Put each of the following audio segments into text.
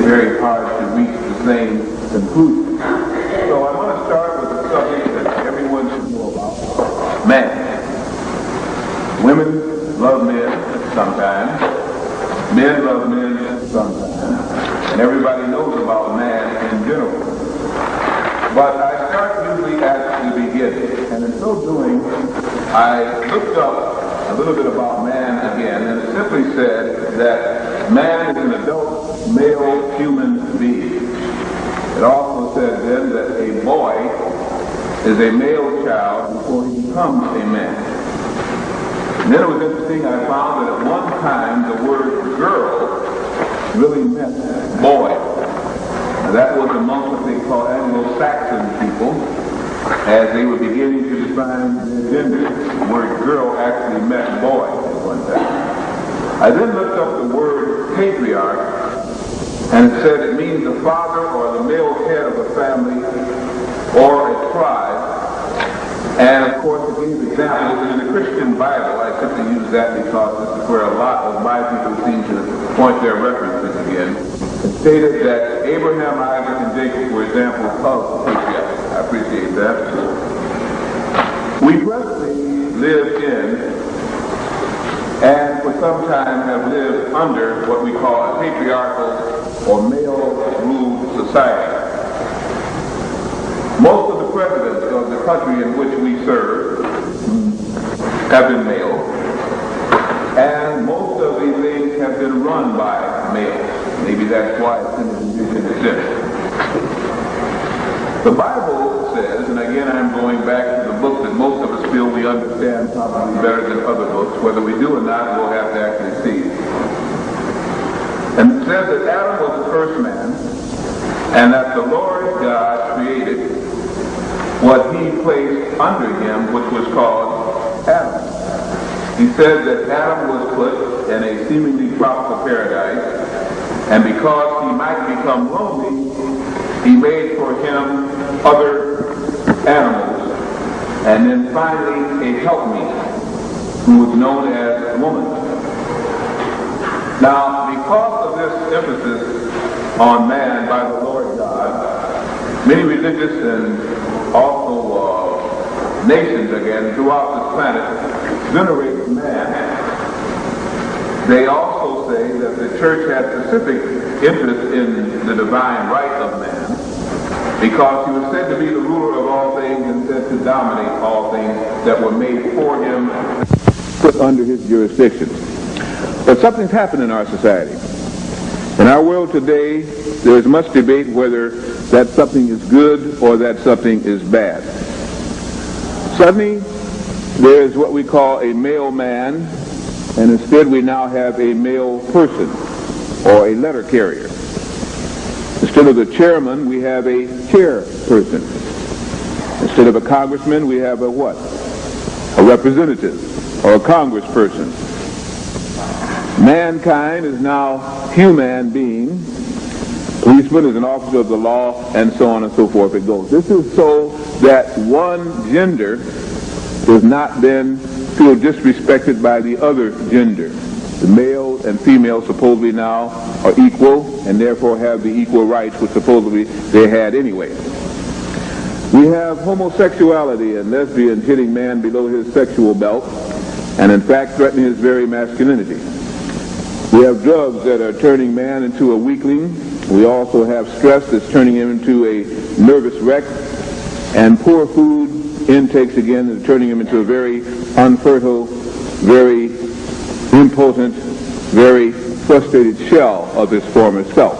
very hard to reach the same conclusion. So I want to start with a subject that everyone should know about: man. Women love men sometimes. Men love men sometimes. And everybody knows about man in general. But I start usually at the beginning. And in so doing, I looked up a little bit about man again, and it simply said that man is an adult male human being. It also said then that a boy is a male child before he becomes a man. And then it was interesting, I found that at one time the word girl really meant boy. Now, that was among what they call Anglo-Saxon people, as they were beginning to define their gender. The word girl actually meant boy at one time. I then looked up the word patriarch, and it said it means the father or the male head of a family or a tribe. And of course it gave examples in the Christian Bible. I simply use that because this is where a lot of my people seem to point their references again. It stated that Abraham, Isaac, and Jacob were examples of patriarchs. I appreciate that. We presently live in and for some time have lived under what we call a patriarchal or male-ruled society. Most of the presidents of the country in which we serve have been male, and most of these things have been run by males. Maybe that's why it's in the division it's in. The Bible says, and again I'm going back to the book that most of us feel we understand probably better than other books. Whether we do or not, we'll have to actually see. And it says that Adam was the first man, and that the Lord God created what he placed under him, which was called Adam. He said that Adam was put in a seemingly tropical paradise, and because he might become lonely, he made for him other animals, and then finally a helpmeet, who was known as woman. Now, because of this emphasis on man by the Lord God, many religious and also nations again throughout this planet venerate man. They also say that the church has specific interest in the divine right of man because he was said to be the ruler of all things and said to dominate all things that were made for him, put under his jurisdiction. But something's happened in our society. In our world today, there is much debate whether that something is good or that something is bad. Suddenly, there is what we call a male man, and instead we now have a male person, or a letter carrier. Instead of the chairman, we have a chairperson. Instead of a congressman, we have a what? A representative, or a congressperson. Mankind is now human being. Policeman is an officer of the law, and so on and so forth it goes. This is so that one gender does not then feel disrespected by the other gender. The male and female supposedly now are equal and therefore have the equal rights which supposedly they had anyway. We have homosexuality and lesbians hitting man below his sexual belt and in fact threatening his very masculinity. We have drugs that are turning man into a weakling. We also have stress that's turning him into a nervous wreck, and poor food intakes again is turning him into a very unfertile, very impotent, very frustrated shell of his former self.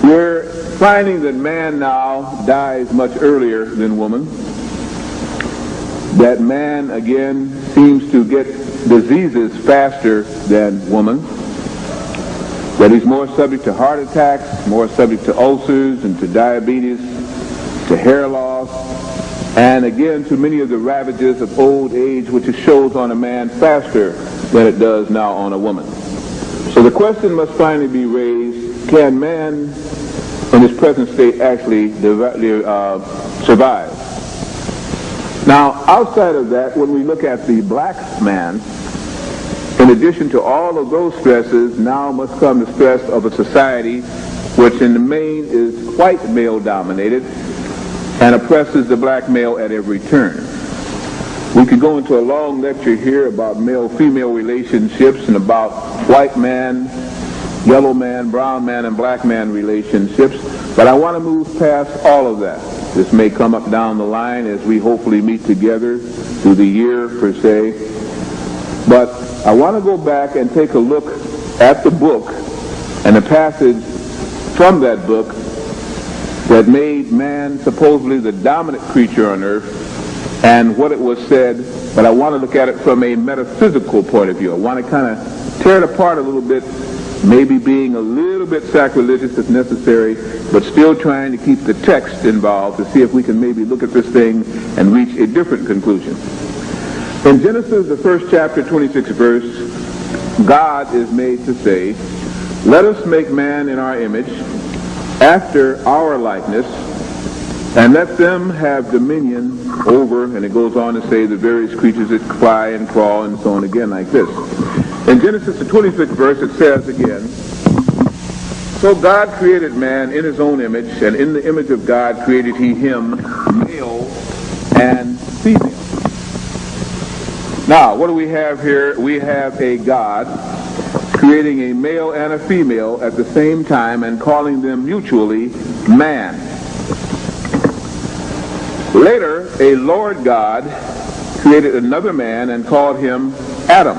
We're finding that man now dies much earlier than woman, that man again seems to get diseases faster than woman, that he's more subject to heart attacks, more subject to ulcers and to diabetes, to hair loss, and again to many of the ravages of old age, which it shows on a man faster than it does now on a woman. So the question must finally be raised, can man in his present state actually survive? Now, outside of that, when we look at the black man, In addition to all of those stresses, now must come the stress of a society which in the main is white male-dominated and oppresses the black male at every turn. We could go into a long lecture here about male-female relationships and about white man, yellow man, brown man, and black man relationships, but I want to move past all of that. This may come up down the line as we hopefully meet together through the year, per se. But I want to go back and take a look at the book and the passage from that book that made man supposedly the dominant creature on earth and what it was said, but I want to look at it from a metaphysical point of view. I want to kind of tear it apart a little bit, maybe being a little bit sacrilegious if necessary, but still trying to keep the text involved to see if we can maybe look at this thing and reach a different conclusion. In Genesis, the first chapter, 26th verse, God is made to say, "Let us make man in our image, after our likeness, and let them have dominion over," and it goes on to say, "the various creatures that fly and crawl," and so on again like this. In Genesis, the 26th verse, it says again, "So God created man in his own image, and in the image of God created he him, male and female." Now, what do we have here? We have a God creating a male and a female at the same time and calling them mutually man. Later, a Lord God created another man and called him Adam.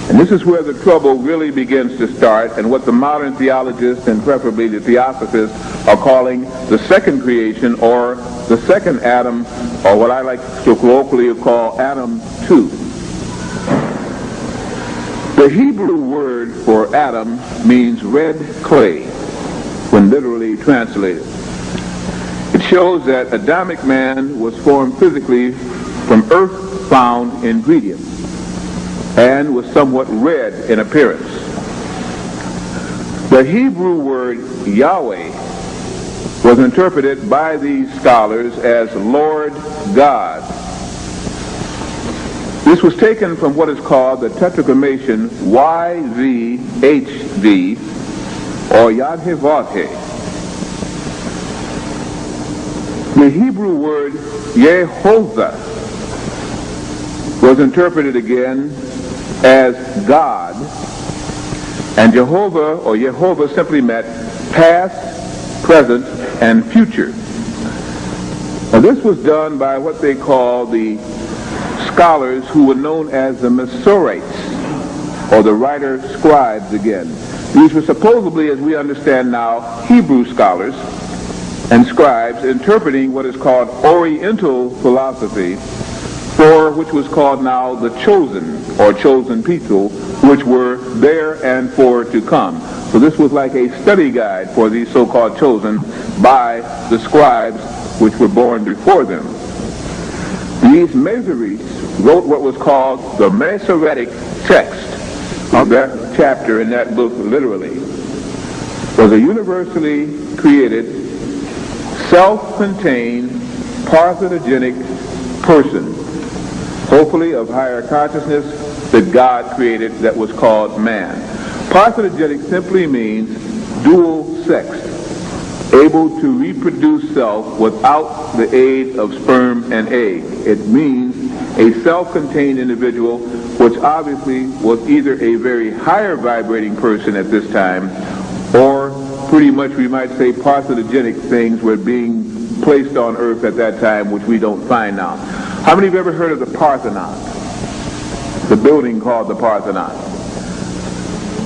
And this is where the trouble really begins to start, and what the modern theologists, and preferably the theosophists, are calling the second creation, or the second Adam, or what I like to colloquially call Adam 2. The Hebrew word for Adam means red clay, when literally translated. It shows that Adamic man was formed physically from earth-bound ingredients and was somewhat red in appearance. The Hebrew word Yahweh was interpreted by these scholars as Lord God. This was taken from what is called the tetragrammaton YVHV, or Yad-Heh-Vav-Heh. The Hebrew word Yehovah was interpreted again as God, and Jehovah or Yehovah simply meant past, present, and future. Now this was done by what they call the scholars who were known as the Masoretes, or the writer scribes again. These were supposedly, as we understand now, Hebrew scholars and scribes interpreting what is called Oriental philosophy, for which was called now the chosen, or chosen people, which were there and for to come. So this was like a study guide for these so-called chosen by the scribes which were born before them. These Masoretes wrote what was called the Masoretic text of that chapter in that book, literally, was a universally created, self-contained, parthenogenic person, hopefully of higher consciousness, that God created, that was called man. Parthenogenic simply means dual-sexed, able to reproduce self without the aid of sperm and egg. It means a self-contained individual, which obviously was either a very higher vibrating person at this time, or pretty much we might say parthenogenic things were being placed on earth at that time, which we don't find now. How many of you ever heard of the Parthenon? The building called the Parthenon.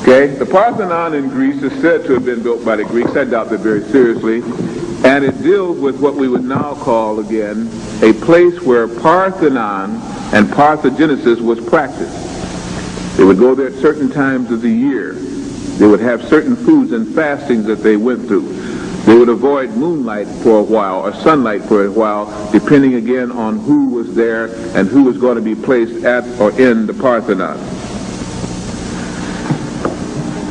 Okay, the Parthenon in Greece is said to have been built by the Greeks. I doubt that very seriously. And it deals with what we would now call, again, a place where Parthenon and parthenogenesis was practiced. They would go there at certain times of the year. They would have certain foods and fastings that they went through. They would avoid moonlight for a while, or sunlight for a while, depending again on who was there and who was going to be placed at or in the Parthenon.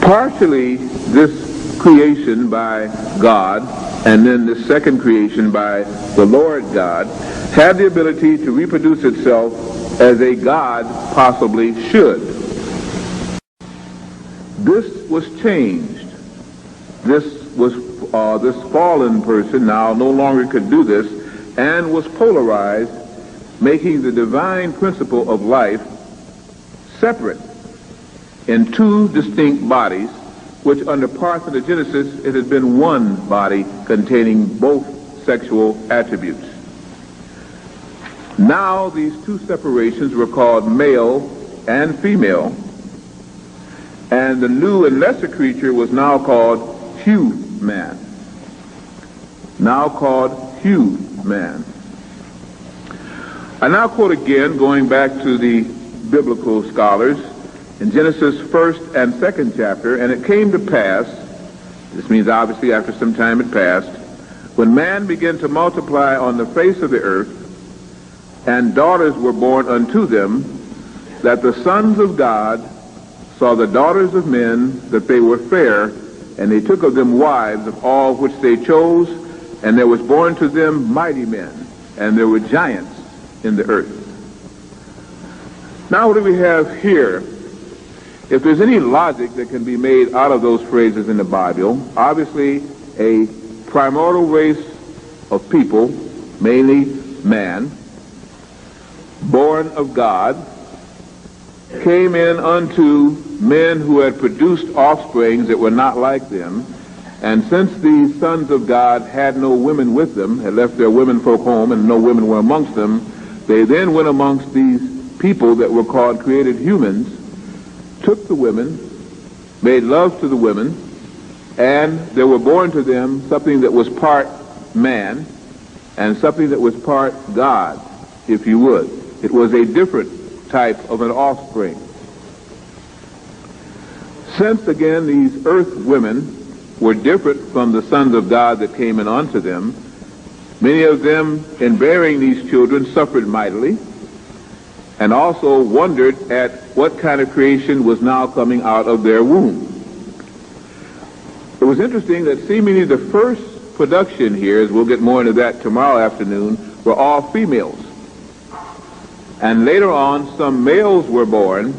Partially, this creation by God, and then the second creation by the Lord God, had the ability to reproduce itself as a God possibly should. This was changed. This fallen person now no longer could do this and was polarized, making the divine principle of life separate in two distinct bodies, which under parthenogenesis it had been one body containing both sexual attributes. Now these two separations were called male and female, and the new and lesser creature was now called human. Now called human. I now quote again, going back to the biblical scholars, in Genesis 1st and 2nd chapter, and it came to pass, this means obviously after some time had passed, when man began to multiply on the face of the earth, and daughters were born unto them, that the sons of God saw the daughters of men, that they were fair, and they took of them wives of all which they chose, and there was born to them mighty men, and there were giants in the earth. Now what do we have here? If there's any logic that can be made out of those phrases in the Bible, obviously a primordial race of people, mainly man, born of God, came in unto men who had produced offsprings that were not like them, and since these sons of God had no women with them, had left their women folk home and no women were amongst them, they then went amongst these people that were called created humans, took the women, made love to the women, and there were born to them something that was part man and something that was part God, if you would. It was a different type of an offspring. Since, again, these earth women were different from the sons of God that came in unto them, many of them, in bearing these children, suffered mightily, and also wondered at what kind of creation was now coming out of their womb. It was interesting that seemingly the first production here, as we'll get more into that tomorrow afternoon, were all females. And later on, some males were born,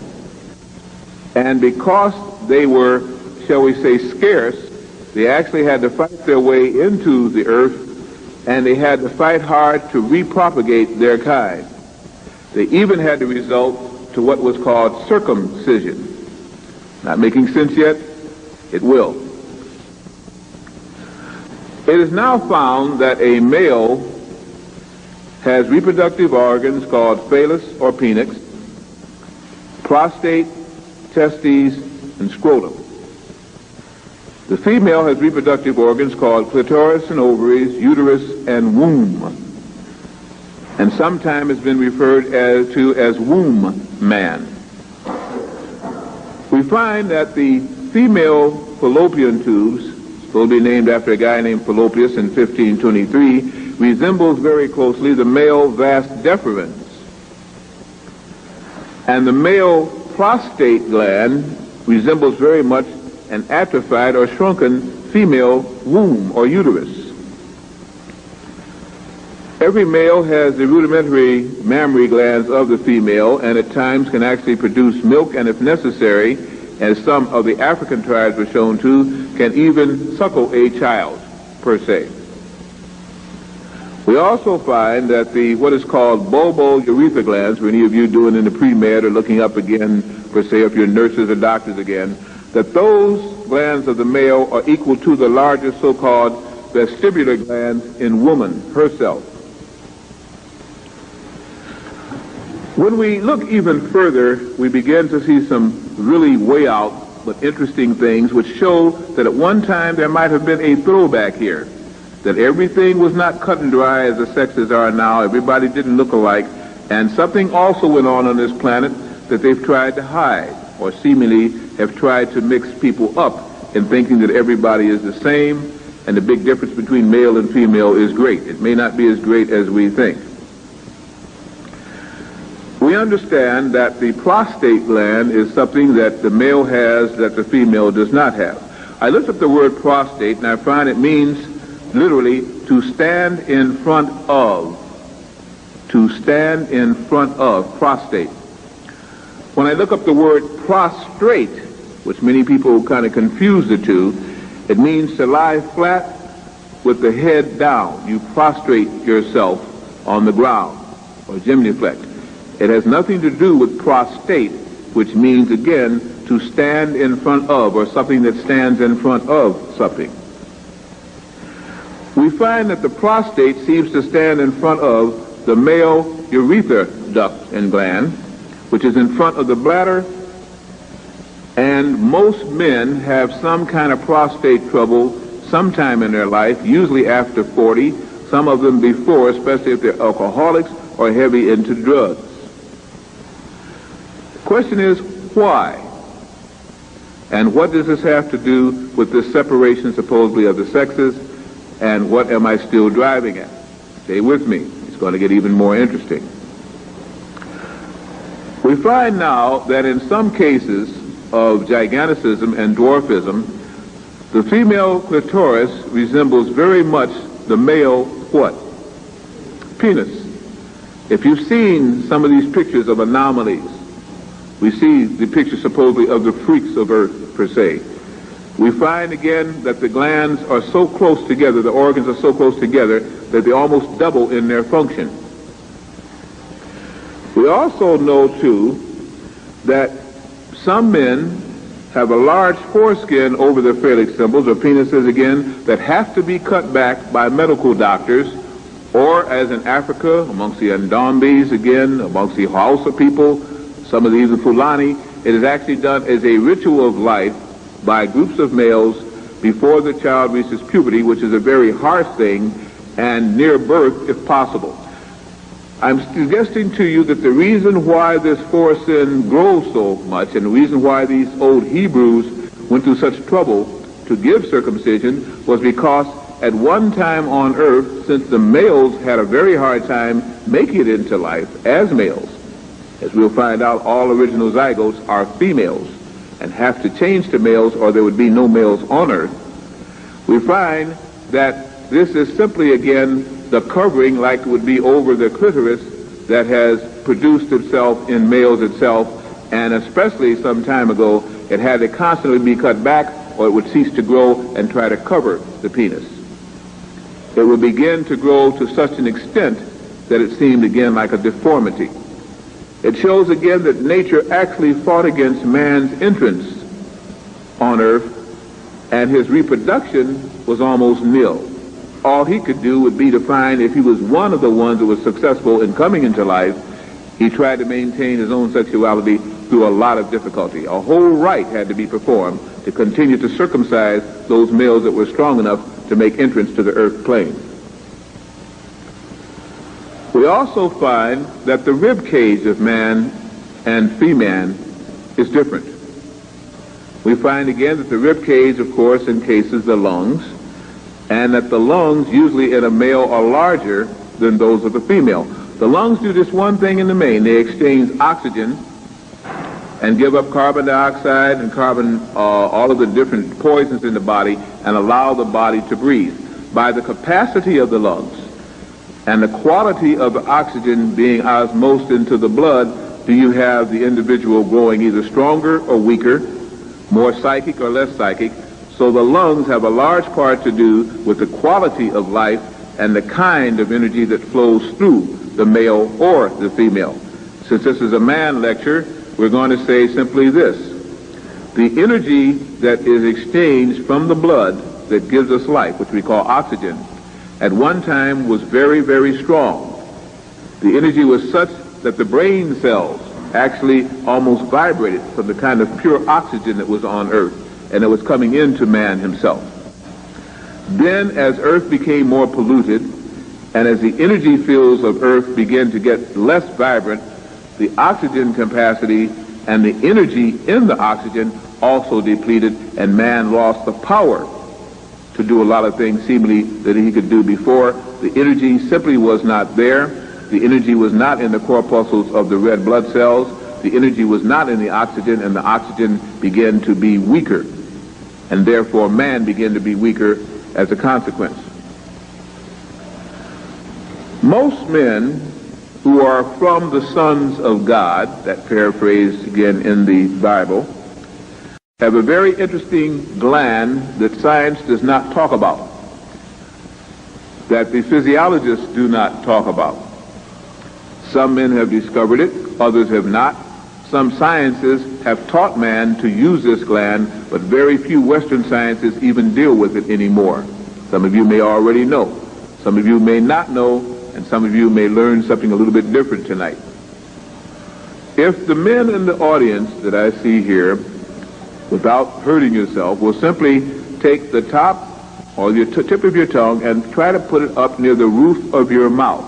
and because they were, shall we say, scarce, they actually had to fight their way into the earth, and they had to fight hard to repropagate their kind. They even had to result to what was called circumcision. Not making sense yet? It will. It is now found that a male has reproductive organs called phallus or penix, prostate, testes, and scrotum. The female has reproductive organs called clitoris and ovaries, uterus, and womb, and sometimes has been referred to as womb man. We find that the female fallopian tubes, supposed to be named after a guy named Fallopius in 1523, resembles very closely the male vas deferens. And the male prostate gland resembles very much an atrophied or shrunken female womb or uterus. Every male has the rudimentary mammary glands of the female, and at times can actually produce milk, and if necessary, as some of the African tribes were shown to, can even suckle a child, per se. We also find that the what is called bulbourethra glands, for any of you doing in the pre-med or looking up again, per se, if you're nurses or doctors again, that those glands of the male are equal to the larger so-called vestibular glands in woman herself. When we look even further, we begin to see some really way out but interesting things which show that at one time there might have been a throwback here, that everything was not cut and dry as the sexes are now, everybody didn't look alike, and something also went on this planet that they've tried to hide, or seemingly have tried to mix people up in thinking that everybody is the same, and the big difference between male and female is great. It may not be as great as we think. We understand that the prostate gland is something that the male has that the female does not have. I looked up the word prostate, and I find it means literally to stand in front of. To stand in front of, prostate. When I look up the word prostrate, which many people kind of confuse the two. It means to lie flat with the head down. You prostrate yourself on the ground, or genuflect. It has nothing to do with prostate, which means, again, to stand in front of, or something that stands in front of something. We find that the prostate seems to stand in front of the male urethra duct and gland, which is in front of the bladder, and most men have some kind of prostate trouble sometime in their life, usually after 40, some of them before, especially if they're alcoholics or heavy into drugs. The question is, why? And what does this have to do with this separation supposedly of the sexes, and what am I still driving at? Stay with me. It's going to get even more interesting. We find now that in some cases of giganticism and dwarfism, the female clitoris resembles very much the male what? Penis. If you've seen some of these pictures of anomalies, we see the picture supposedly of the freaks of Earth, per se. We find again that the glands are so close together, the organs are so close together, that they almost double in their function. We also know, too, that some men have a large foreskin over their phallic symbols, or penises again, that have to be cut back by medical doctors, or as in Africa, amongst the Ndombis again, amongst the Hausa people, some of these in Fulani, it is actually done as a ritual of life by groups of males before the child reaches puberty, which is a very harsh thing, and near birth if possible. I'm suggesting to you that the reason why this foreskin grows so much, and the reason why these old Hebrews went through such trouble to give circumcision, was because at one time on earth, since the males had a very hard time making it into life as males, as we'll find out, all original zygotes are females and have to change to males or there would be no males on earth. We find that this is simply, again, the covering, like it would be over the clitoris, that has produced itself in males itself, and especially some time ago, it had to constantly be cut back or it would cease to grow and try to cover the penis. It would begin to grow to such an extent that it seemed again like a deformity. It shows again that nature actually fought against man's entrance on earth, and his reproduction was almost nil. All he could do would be to find, if he was one of the ones that was successful in coming into life, he tried to maintain his own sexuality through a lot of difficulty. A whole rite had to be performed to continue to circumcise those males that were strong enough to make entrance to the earth plane. We also find that the rib cage of man and female is different. We find again that the rib cage, of course, encases the lungs, and that the lungs, usually in a male, are larger than those of the female. The lungs do this one thing in the main. They exchange oxygen and give up carbon dioxide and all of the different poisons in the body, and allow the body to breathe. By the capacity of the lungs and the quality of the oxygen being osmosed into the blood, do you have the individual growing either stronger or weaker, more psychic or less psychic. So the lungs have a large part to do with the quality of life and the kind of energy that flows through the male or the female. Since this is a man lecture, we're going to say simply this. The energy that is exchanged from the blood that gives us life, which we call oxygen, at one time was very, very strong. The energy was such that the brain cells actually almost vibrated from the kind of pure oxygen that was on earth, and it was coming into man himself. Then as earth became more polluted, and as the energy fields of earth began to get less vibrant, the oxygen capacity and the energy in the oxygen also depleted, and man lost the power to do a lot of things seemingly that he could do before. The energy simply was not there. The energy was not in the corpuscles of the red blood cells. The energy was not in the oxygen, and the oxygen began to be weaker. And therefore man began to be weaker as a consequence. Most men who are from the sons of God, that paraphrase again in the Bible, have a very interesting gland that science does not talk about, that the physiologists do not talk about. Some men have discovered it, others have not. Some sciences have taught man to use this gland, but very few Western sciences even deal with it anymore. Some of you may already know. Some of you may not know, and some of you may learn something a little bit different tonight. If the men in the audience that I see here, without hurting yourself, will simply take the top or the tip of your tongue and try to put it up near the roof of your mouth.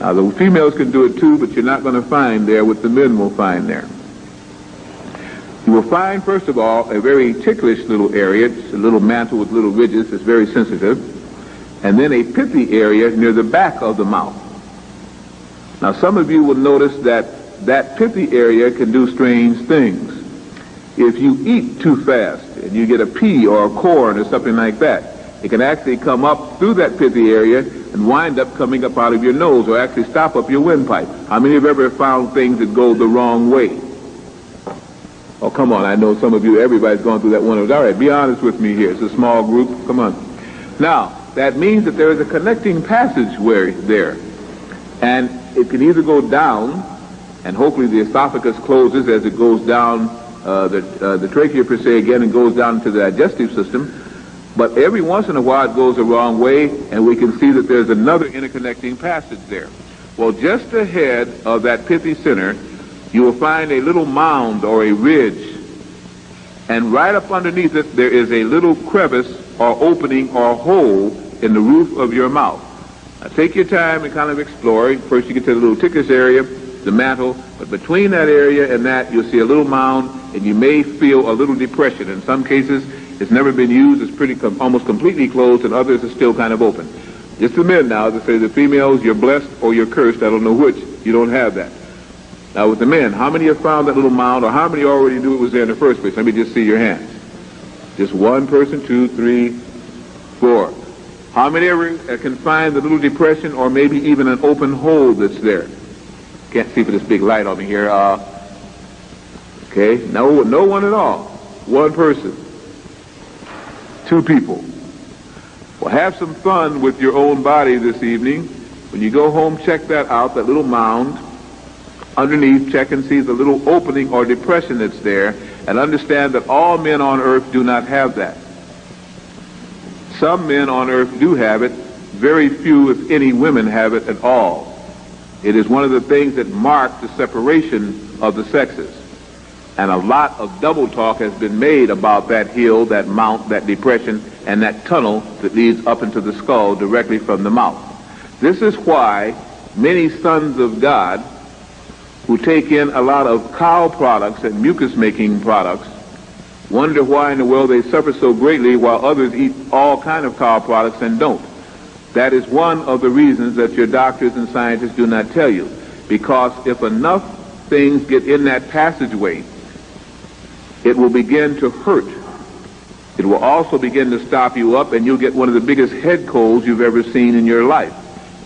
Now, the females can do it too, but you're not going to find there what the men will find there. You will find, first of all, a very ticklish little area. It's a little mantle with little ridges. It's very sensitive. And then a pithy area near the back of the mouth. Now, some of you will notice that pithy area can do strange things. If you eat too fast and you get a pea or a corn or something like that, it can actually come up through that pithy area and wind up coming up out of your nose or actually stop up your windpipe. How many have ever found things that go the wrong way? Oh, come on, I know some of you, everybody's gone through that one. All right, be honest with me here. It's a small group. Come on. Now, that means that there is a connecting passageway there. And it can either go down, and hopefully the esophagus closes as it goes down the trachea per se again and goes down to the digestive system. But every once in a while it goes the wrong way, and we can see that there's another interconnecting passage there. Well, just ahead of that pithy center, you will find a little mound or a ridge, and right up underneath it there is a little crevice or opening or hole in the roof of your mouth. Now take your time and kind of explore. First you get to the little ticklish area, the mantle, but between that area and that you'll see a little mound, and you may feel a little depression. In some cases it's never been used, it's pretty almost completely closed, and others are still kind of open. Just a minute now to say the females, you're blessed or you're cursed, I don't know which, you don't have that. Now with the men, how many have found that little mound, or how many already knew it was there in the first place? Let me just see your hands. Just one person, 2, 3, 4. How many ever can find the little depression or maybe even an open hole that's there? Can't see for this big light on me here. Okay, no one at all. One person. 2 people. Well, have some fun with your own body this evening. When you go home, check that out, that little mound. Underneath, check and see the little opening or depression that's there, and understand that all men on earth do not have that. Some men on earth do have it. Very few, if any, women have it at all. It is one of the things that mark the separation of the sexes. And a lot of double talk has been made about that hill, that mount, that depression, and that tunnel that leads up into the skull directly from the mouth. This is why many sons of God who take in a lot of cow products and mucus-making products wonder why in the world they suffer so greatly while others eat all kind of cow products and don't. That is one of the reasons that your doctors and scientists do not tell you. Because if enough things get in that passageway, it will begin to hurt. It will also begin to stop you up, and you'll get one of the biggest head colds you've ever seen in your life.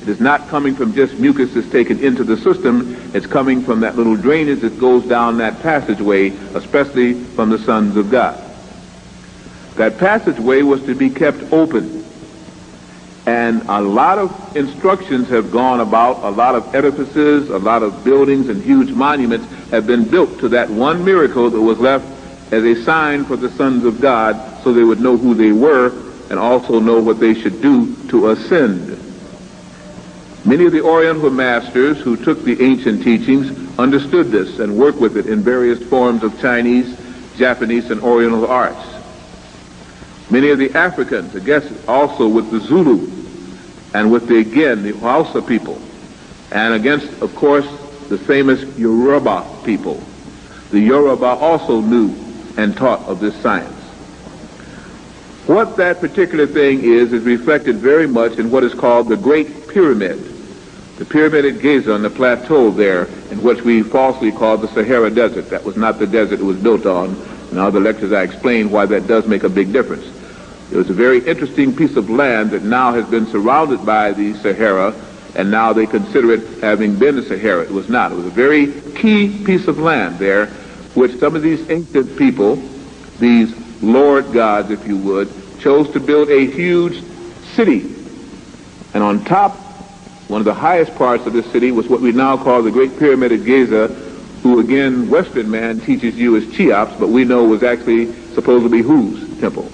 It is not coming from just mucus that's taken into the system. It's coming from that little drainage that goes down that passageway, especially from the sons of God. That passageway was to be kept open. And a lot of instructions have gone about, a lot of edifices, a lot of buildings and huge monuments have been built to that one miracle that was left as a sign for the sons of God, so they would know who they were and also know what they should do to ascend. Many of the Oriental masters who took the ancient teachings understood this and worked with it in various forms of Chinese, Japanese, and Oriental arts. Many of the Africans, I guess also with the Zulu and with the Hausa people, and against, of course, the famous Yoruba people. The Yoruba also knew and taught of this science. What that particular thing is reflected very much in what is called the Great Pyramid. The pyramid at Giza on the plateau there, in which we falsely call the Sahara Desert. That was not the desert it was built on. In other lectures I explained why that does make a big difference. It was a very interesting piece of land that now has been surrounded by the Sahara, and now they consider it having been the Sahara. It was not. It was a very key piece of land there, which some of these ancient people these Lord gods, if you would, chose to build a huge city. And on top, one of the highest parts of this city was what we now call the Great Pyramid at Giza, who again, Western man teaches you is Cheops, but we know was actually supposed to be whose temple?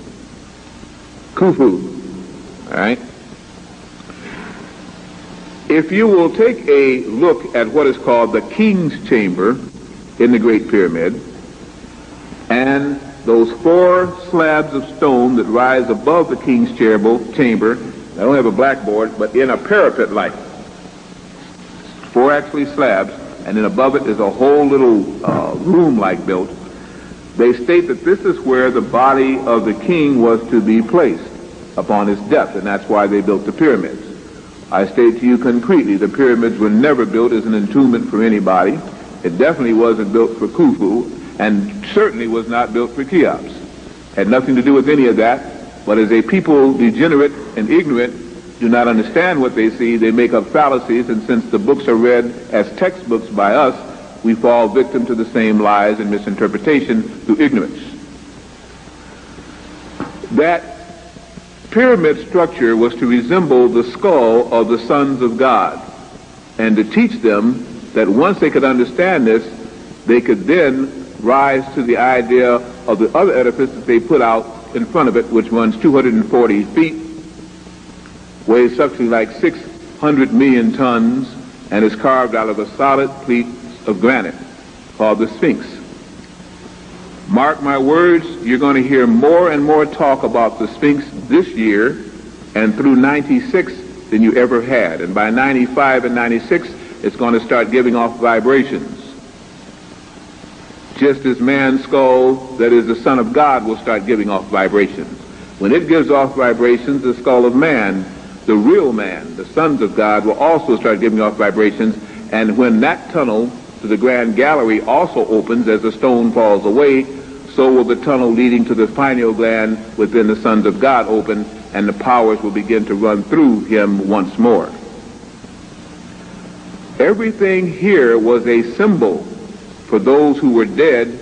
Khufu. All right? If you will take a look at what is called the King's Chamber in the Great Pyramid, and those 4 slabs of stone that rise above the King's Chamber, I don't have a blackboard, but in a parapet-like, 4 actually slabs, and then above it is a whole little room-like built. They state that this is where the body of the king was to be placed upon his death, and that's why they built the pyramids. I state to you concretely, the pyramids were never built as an entombment for anybody. It definitely wasn't built for Khufu, and certainly was not built for Cheops. Had nothing to do with any of that, but as a people degenerate and ignorant do not understand what they see, they make up fallacies, and since the books are read as textbooks by us, we fall victim to the same lies and misinterpretation through ignorance. That pyramid structure was to resemble the skull of the sons of God, and to teach them that once they could understand this, they could then rise to the idea of the other edifice that they put out in front of it, which runs 240 feet, weighs something like 600 million tons, and is carved out of a solid piece of granite called the Sphinx. Mark my words, you're going to hear more and more talk about the Sphinx this year and through 96 than you ever had. And by 95 and 96, it's going to start giving off vibrations. Just as man's skull, that is the Son of God, will start giving off vibrations. When it gives off vibrations, the skull of man, the real man, the sons of God, will also start giving off vibrations. And when that tunnel to the Grand Gallery also opens as the stone falls away, so will the tunnel leading to the pineal gland within the sons of God open, and the powers will begin to run through him once more. Everything here was a symbol for those who were dead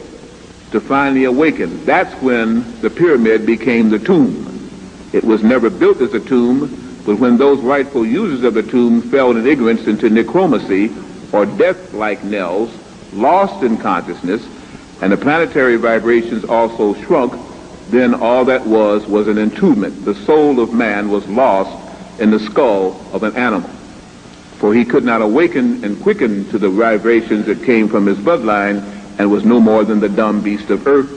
to finally awaken. That's when the pyramid became the tomb. It was never built as a tomb, but when those rightful users of the tomb fell in ignorance into necromancy, or death-like knells, lost in consciousness, and the planetary vibrations also shrunk, then all that was an entombment. The soul of man was lost in the skull of an animal, for he could not awaken and quicken to the vibrations that came from his bloodline, and was no more than the dumb beast of earth,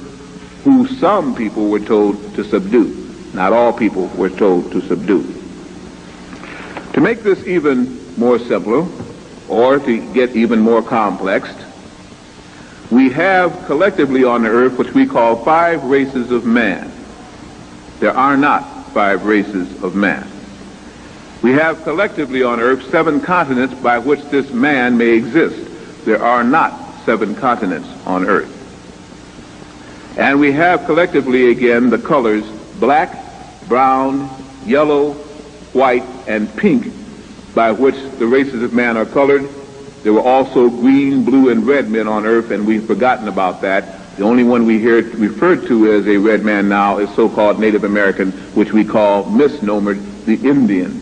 who some people were told to subdue. Not all people were told to subdue. To make this even more simpler, or to get even more complex, we have collectively on the earth what we call 5 races of man. There are not 5 races of man. We have collectively on earth 7 continents by which this man may exist. There are not 7 continents on earth. And we have collectively again the colors black, brown, yellow, white, and pink by which the races of man are colored. There were also green, blue, and red men on earth, and we've forgotten about that. The only one we hear referred to as a red man now is so-called Native American, which we call misnomered the Indian.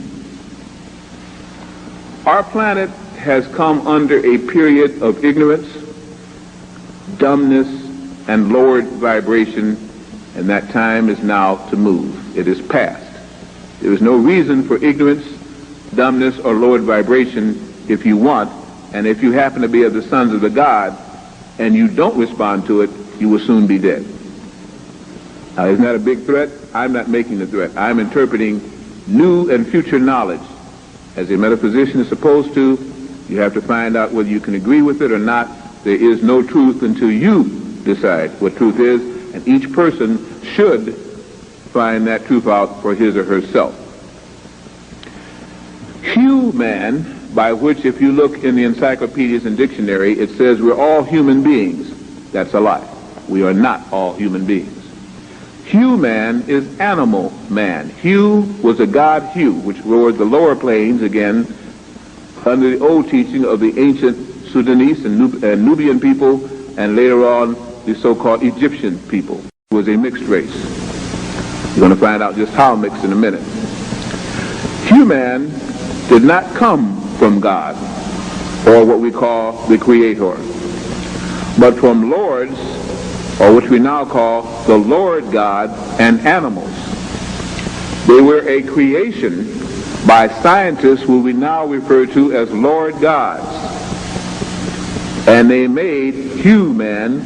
Our planet has come under a period of ignorance, dumbness, and lowered vibration, and that time is now to move. It is past. There is no reason for ignorance, dumbness, or lowered vibration if you want, and if you happen to be of the sons of the God and you don't respond to it, you will soon be dead. Now, isn't that a big threat? I'm not making the threat. I'm interpreting new and future knowledge. As a metaphysician is supposed to, you have to find out whether you can agree with it or not. There is no truth until you decide what truth is, and each person should find that truth out for his or herself. Human, by which if you look in the encyclopedias and dictionary, it says we're all human beings. That's a lie. We are not all human beings. Human is animal man. Hu was a god Hu, which ruled the lower plains again under the old teaching of the ancient Sudanese and Nubian people, and later on the so-called Egyptian people. was a mixed race. You're going to find out just how mixed in a minute. Human did not come from God, or what we call the Creator, but from lords, or which we now call the Lord God, and animals. They were a creation by scientists who we now refer to as Lord gods. And they made human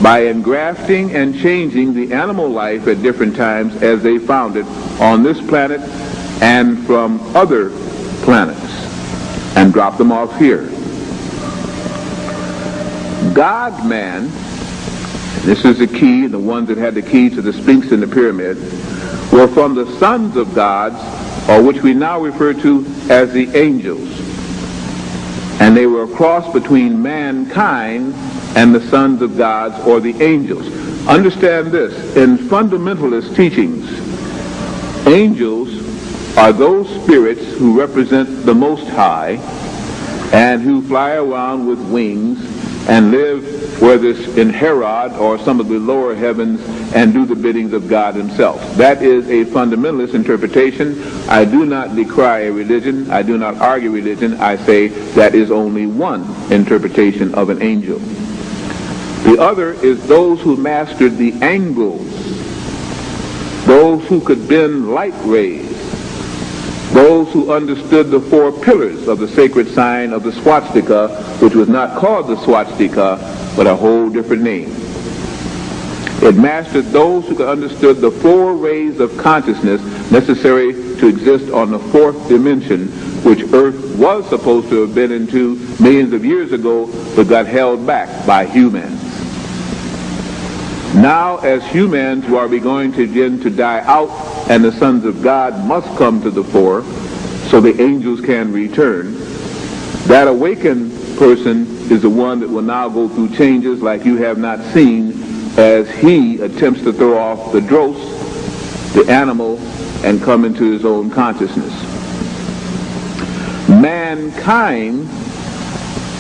by engrafting and changing the animal life at different times as they found it on this planet and from other planets, and dropped them off here. God-man, this is the key, the ones that had the key to the Sphinx and the pyramid, were from the sons of gods, or which we now refer to as the angels. And they were a cross between mankind and the sons of gods, or the angels. Understand this, in fundamentalist teachings, angels are those spirits who represent the Most High and who fly around with wings and live, whether it's in Herod or some of the lower heavens, and do the biddings of God himself. That is a fundamentalist interpretation. I do not decry a religion. I do not argue religion. I say that is only one interpretation of an angel. The other is those who mastered the angles, those who could bend light rays, those who understood the 4 pillars of the sacred sign of the swastika, which was not called the swastika, but a whole different name. It mastered those who could understood the 4 rays of consciousness necessary to exist on the 4th dimension, which Earth was supposed to have been into millions of years ago, but got held back by humans. Now, as humans who are going to begin to die out, and the sons of God must come to the fore, so the angels can return, that awakened person is the one that will now go through changes like you have not seen, as he attempts to throw off the dross, the animal, and come into his own consciousness. Mankind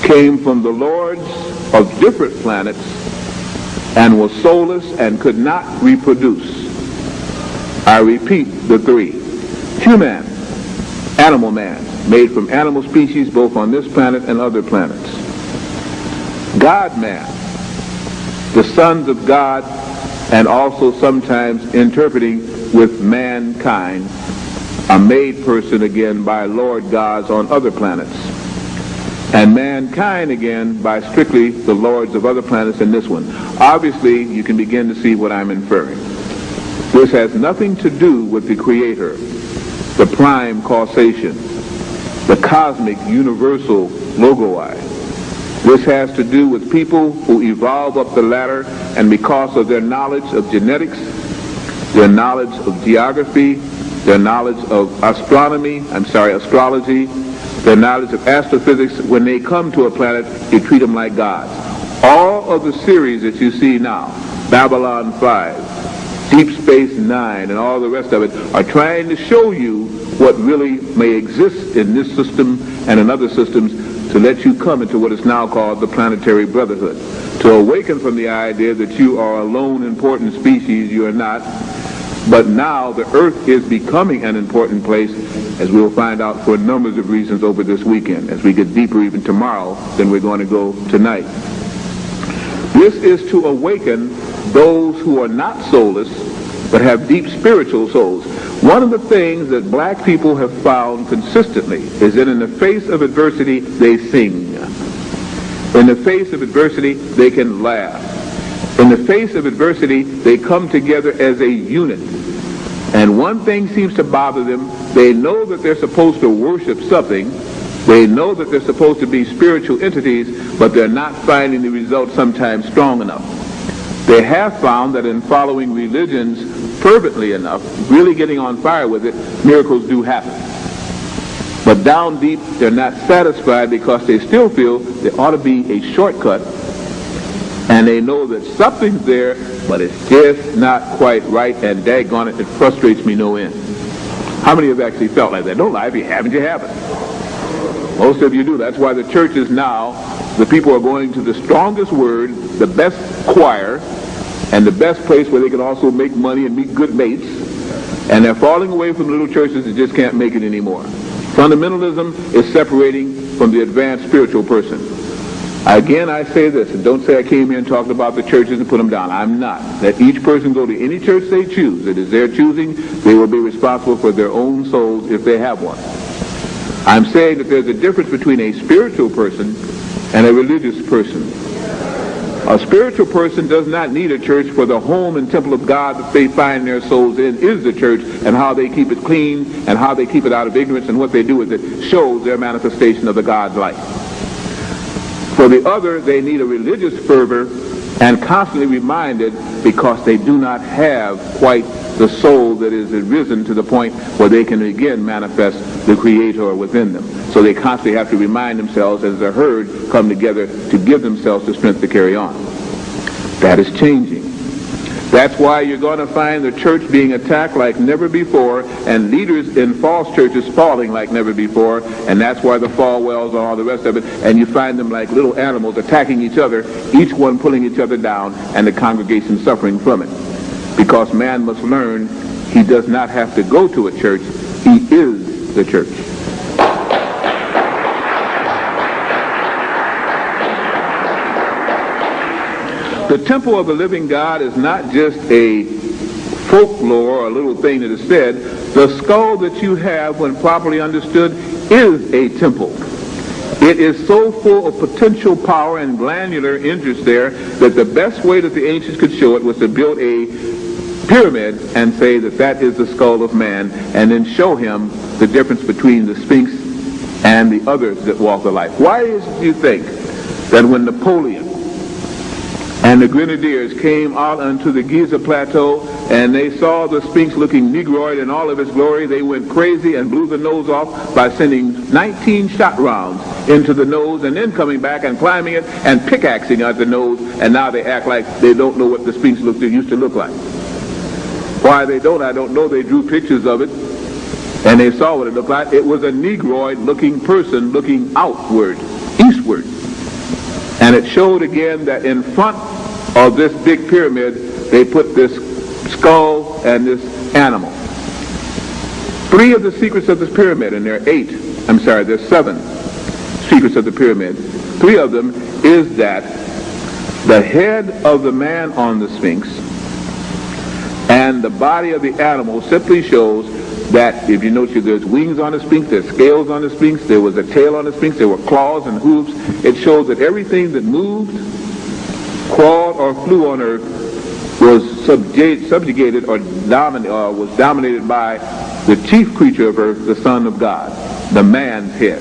came from the lords of different planets and was soulless and could not reproduce. I repeat the 3. Human, animal man, made from animal species both on this planet and other planets. God-man, the sons of God, and also sometimes interpreting with mankind, a made person again by Lord gods on other planets. And mankind again by strictly the lords of other planets in this one. Obviously, you can begin to see what I'm inferring. This has nothing to do with the Creator, the prime causation, the cosmic universal logoi. This has to do with people who evolve up the ladder, and because of their knowledge of genetics, their knowledge of geography, their knowledge of astrology, their knowledge of astrophysics, when they come to a planet, you treat them like gods. All of the series that you see now, Babylon 5, Deep Space Nine, and all the rest of it, are trying to show you what really may exist in this system and in other systems, to let you come into what is now called the planetary brotherhood. To awaken from the idea that you are a lone important species. You are not. But now the Earth is becoming an important place, as we will find out for numbers of reasons over this weekend, as we get deeper even tomorrow than we're going to go tonight. This is to awaken those who are not soulless, but have deep spiritual souls. One of the things that black people have found consistently is that in the face of adversity, they sing. In the face of adversity, they can laugh. In the face of adversity, they come together as a unit. And one thing seems to bother them. They know that they're supposed to worship something. They know that they're supposed to be spiritual entities, but they're not finding the results sometimes strong enough. They have found that in following religions fervently enough, really getting on fire with it, miracles do happen. But down deep, they're not satisfied because they still feel there ought to be a shortcut, and they know that something's there, but it's just not quite right, and daggone it, it frustrates me no end. How many have actually felt like that? Don't lie, if you haven't, you haven't. Most of you do. That's why the churches now, the people are going to the strongest word, the best choir, and the best place where they can also make money and meet good mates, and they're falling away from the little churches that just can't make it anymore. Fundamentalism is separating from the advanced spiritual person. Again, I say this, and don't say I came here and talked about the churches and put them down. I'm not. Let each person go to any church they choose. It is their choosing. They will be responsible for their own souls if they have one. I'm saying that there's a difference between a spiritual person and a religious person. A spiritual person does not need a church, for the home and temple of God that they find their souls in is the church, and how they keep it clean and how they keep it out of ignorance and what they do with it shows their manifestation of the God's light. For the other, they need a religious fervor and constantly reminded, because they do not have quite the soul that is arisen to the point where they can again manifest the Creator within them. So they constantly have to remind themselves as a herd come together to give themselves the strength to carry on. That is changing. That's why you're going to find the church being attacked like never before, and leaders in false churches falling like never before, and that's why the Falwells and all the rest of it, and you find them like little animals attacking each other, each one pulling each other down, and the congregation suffering from it. Because man must learn he does not have to go to a church, he is the church. The temple of the living God is not just a folklore or a little thing that is said. The skull that you have, when properly understood, is a temple. It is so full of potential power and glandular interest there that the best way that the ancients could show it was to build a pyramid and say that that is the skull of man, and then show him the difference between the Sphinx and the others that walk the life. Why is it you think that when Napoleon and the Grenadiers came out onto the Giza Plateau and they saw the Sphinx looking negroid in all of its glory, they went crazy and blew the nose off by sending 19 shot rounds into the nose, and then coming back and climbing it and pickaxing at the nose, and now they act like they don't know what the Sphinx used to look like. Why they don't, I don't know. They drew pictures of it and they saw what it looked like. It was a negroid looking person looking outward, eastward. And it showed again that in front of this big pyramid, they put this skull and this animal. 3 of the secrets of this pyramid, and there's 7 secrets of the pyramid. 3 of them is that the head of the man on the Sphinx and the body of the animal simply shows that, if you notice, there's wings on the Sphinx, there's scales on the Sphinx, there was a tail on the Sphinx, there were claws and hooves. It shows that everything that moved, crawled, or flew on earth was subjugated or was dominated by the chief creature of earth, the Son of God, the man's head.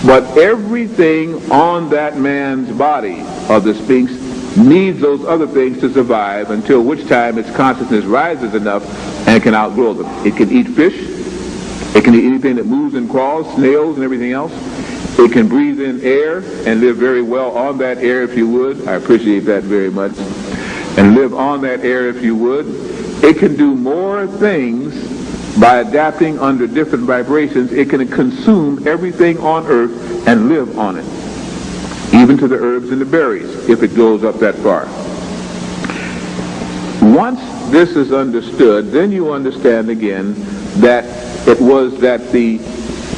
But everything on that man's body of the Sphinx needs those other things to survive, until which time its consciousness rises enough and can outgrow them. It can eat fish. It can eat anything that moves and crawls, snails and everything else. It can breathe in air and live very well on that air if you would. I appreciate that very much. And live on that air if you would. It can do more things by adapting under different vibrations. It can consume everything on earth and live on it, even to the herbs and the berries, if it goes up that far. Once this is understood, then you understand again that it was that the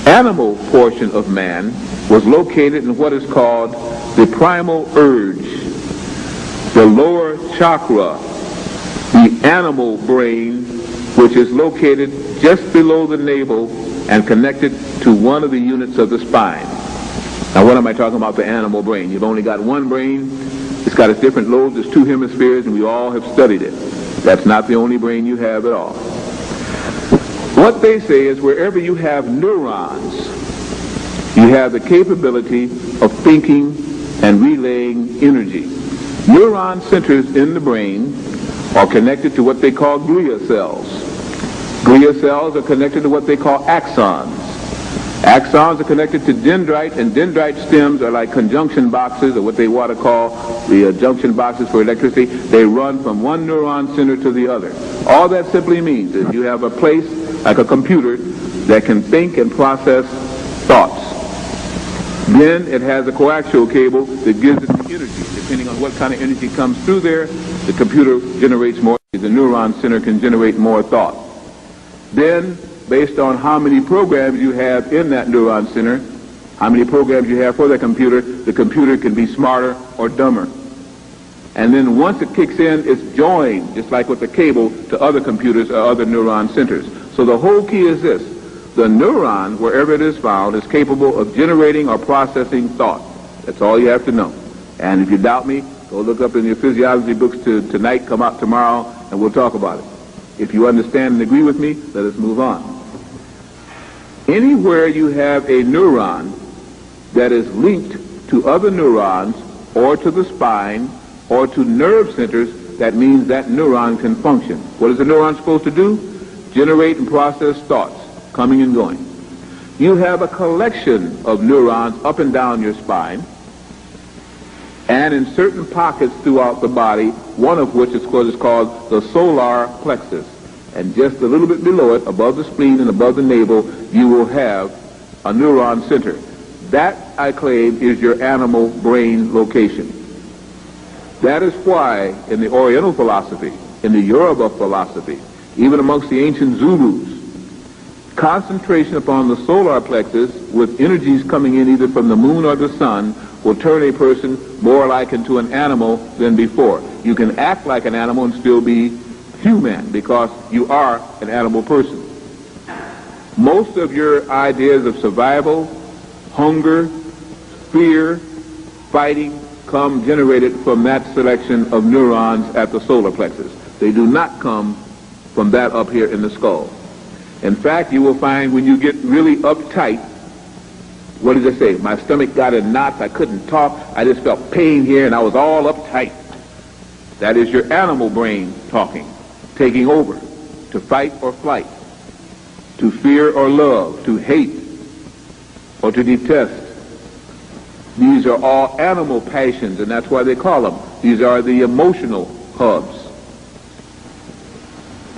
animal portion of man was located in what is called the primal urge, the lower chakra, the animal brain, which is located just below the navel and connected to one of the units of the spine. Now, what am I talking about? The animal brain. You've only got one brain. It's got its different lobes. There's 2 hemispheres, and we all have studied it. That's not the only brain you have at all. What they say is wherever you have neurons, you have the capability of thinking and relaying energy. Neuron centers in the brain are connected to what they call glia cells. Glia cells are connected to what they call axons. Axons are connected to dendrite, and dendrite stems are like conjunction boxes, or what they want to call the junction boxes for electricity. They run from one neuron center to the other. All that simply means is you have a place, like a computer, that can think and process thoughts. Then it has a coaxial cable that gives it the energy. Depending on what kind of energy comes through there, The computer generates more, the neuron center can generate more thought. Then, based on how many programs you have in that neuron center, how many programs you have for the computer can be smarter or dumber. And then once it kicks in, it's joined, just like with the cable, to other computers or other neuron centers. So the whole key is this. The neuron, wherever it is found, is capable of generating or processing thought. That's all you have to know. And if you doubt me, go look up in your physiology books tonight, come out tomorrow, and we'll talk about it. If you understand and agree with me, let us move on. Anywhere you have a neuron that is linked to other neurons or to the spine or to nerve centers, that means that neuron can function. What is a neuron supposed to do? Generate and process thoughts, coming and going. You have a collection of neurons up and down your spine, and in certain pockets throughout the body, one of which is called the solar plexus. And just a little bit below it, above the spleen and above the navel, you will have a neuron center. That, I claim, is your animal brain location. That is why in the Oriental philosophy, in the Yoruba philosophy, even amongst the ancient Zulus, concentration upon the solar plexus with energies coming in either from the moon or the sun will turn a person more like into an animal than before. You can act like an animal and still be human because you are an animal person. Most of your ideas of survival, hunger, fear, fighting come generated from that selection of neurons at the solar plexus. They do not come from that up here in the skull. In fact, you will find when you get really uptight, what does it say? My stomach got in knots, I couldn't talk, I just felt pain here and I was all uptight. That is your animal brain talking, taking over, to fight or flight, to fear or love, to hate or to detest. These are all animal passions, and that's why they call them. These are the emotional hubs.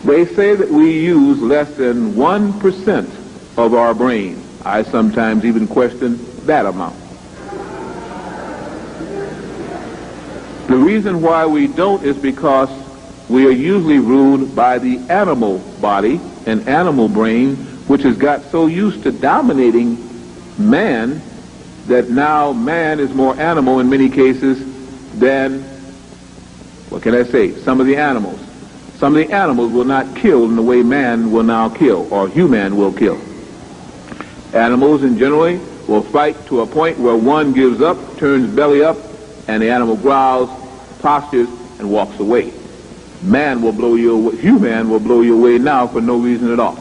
They say that we use less than 1% of our brain. I sometimes even question that amount. The reason why we don't is because we are usually ruled by the animal body and animal brain, which has got so used to dominating man that now man is more animal in many cases than, what can I say, some of the animals. Some of the animals will not kill in the way man will now kill, or human will kill. Animals in generally will fight to a point where one gives up, turns belly up, and the animal growls, postures, and walks away. Man will blow you away, human will blow you away now for no reason at all.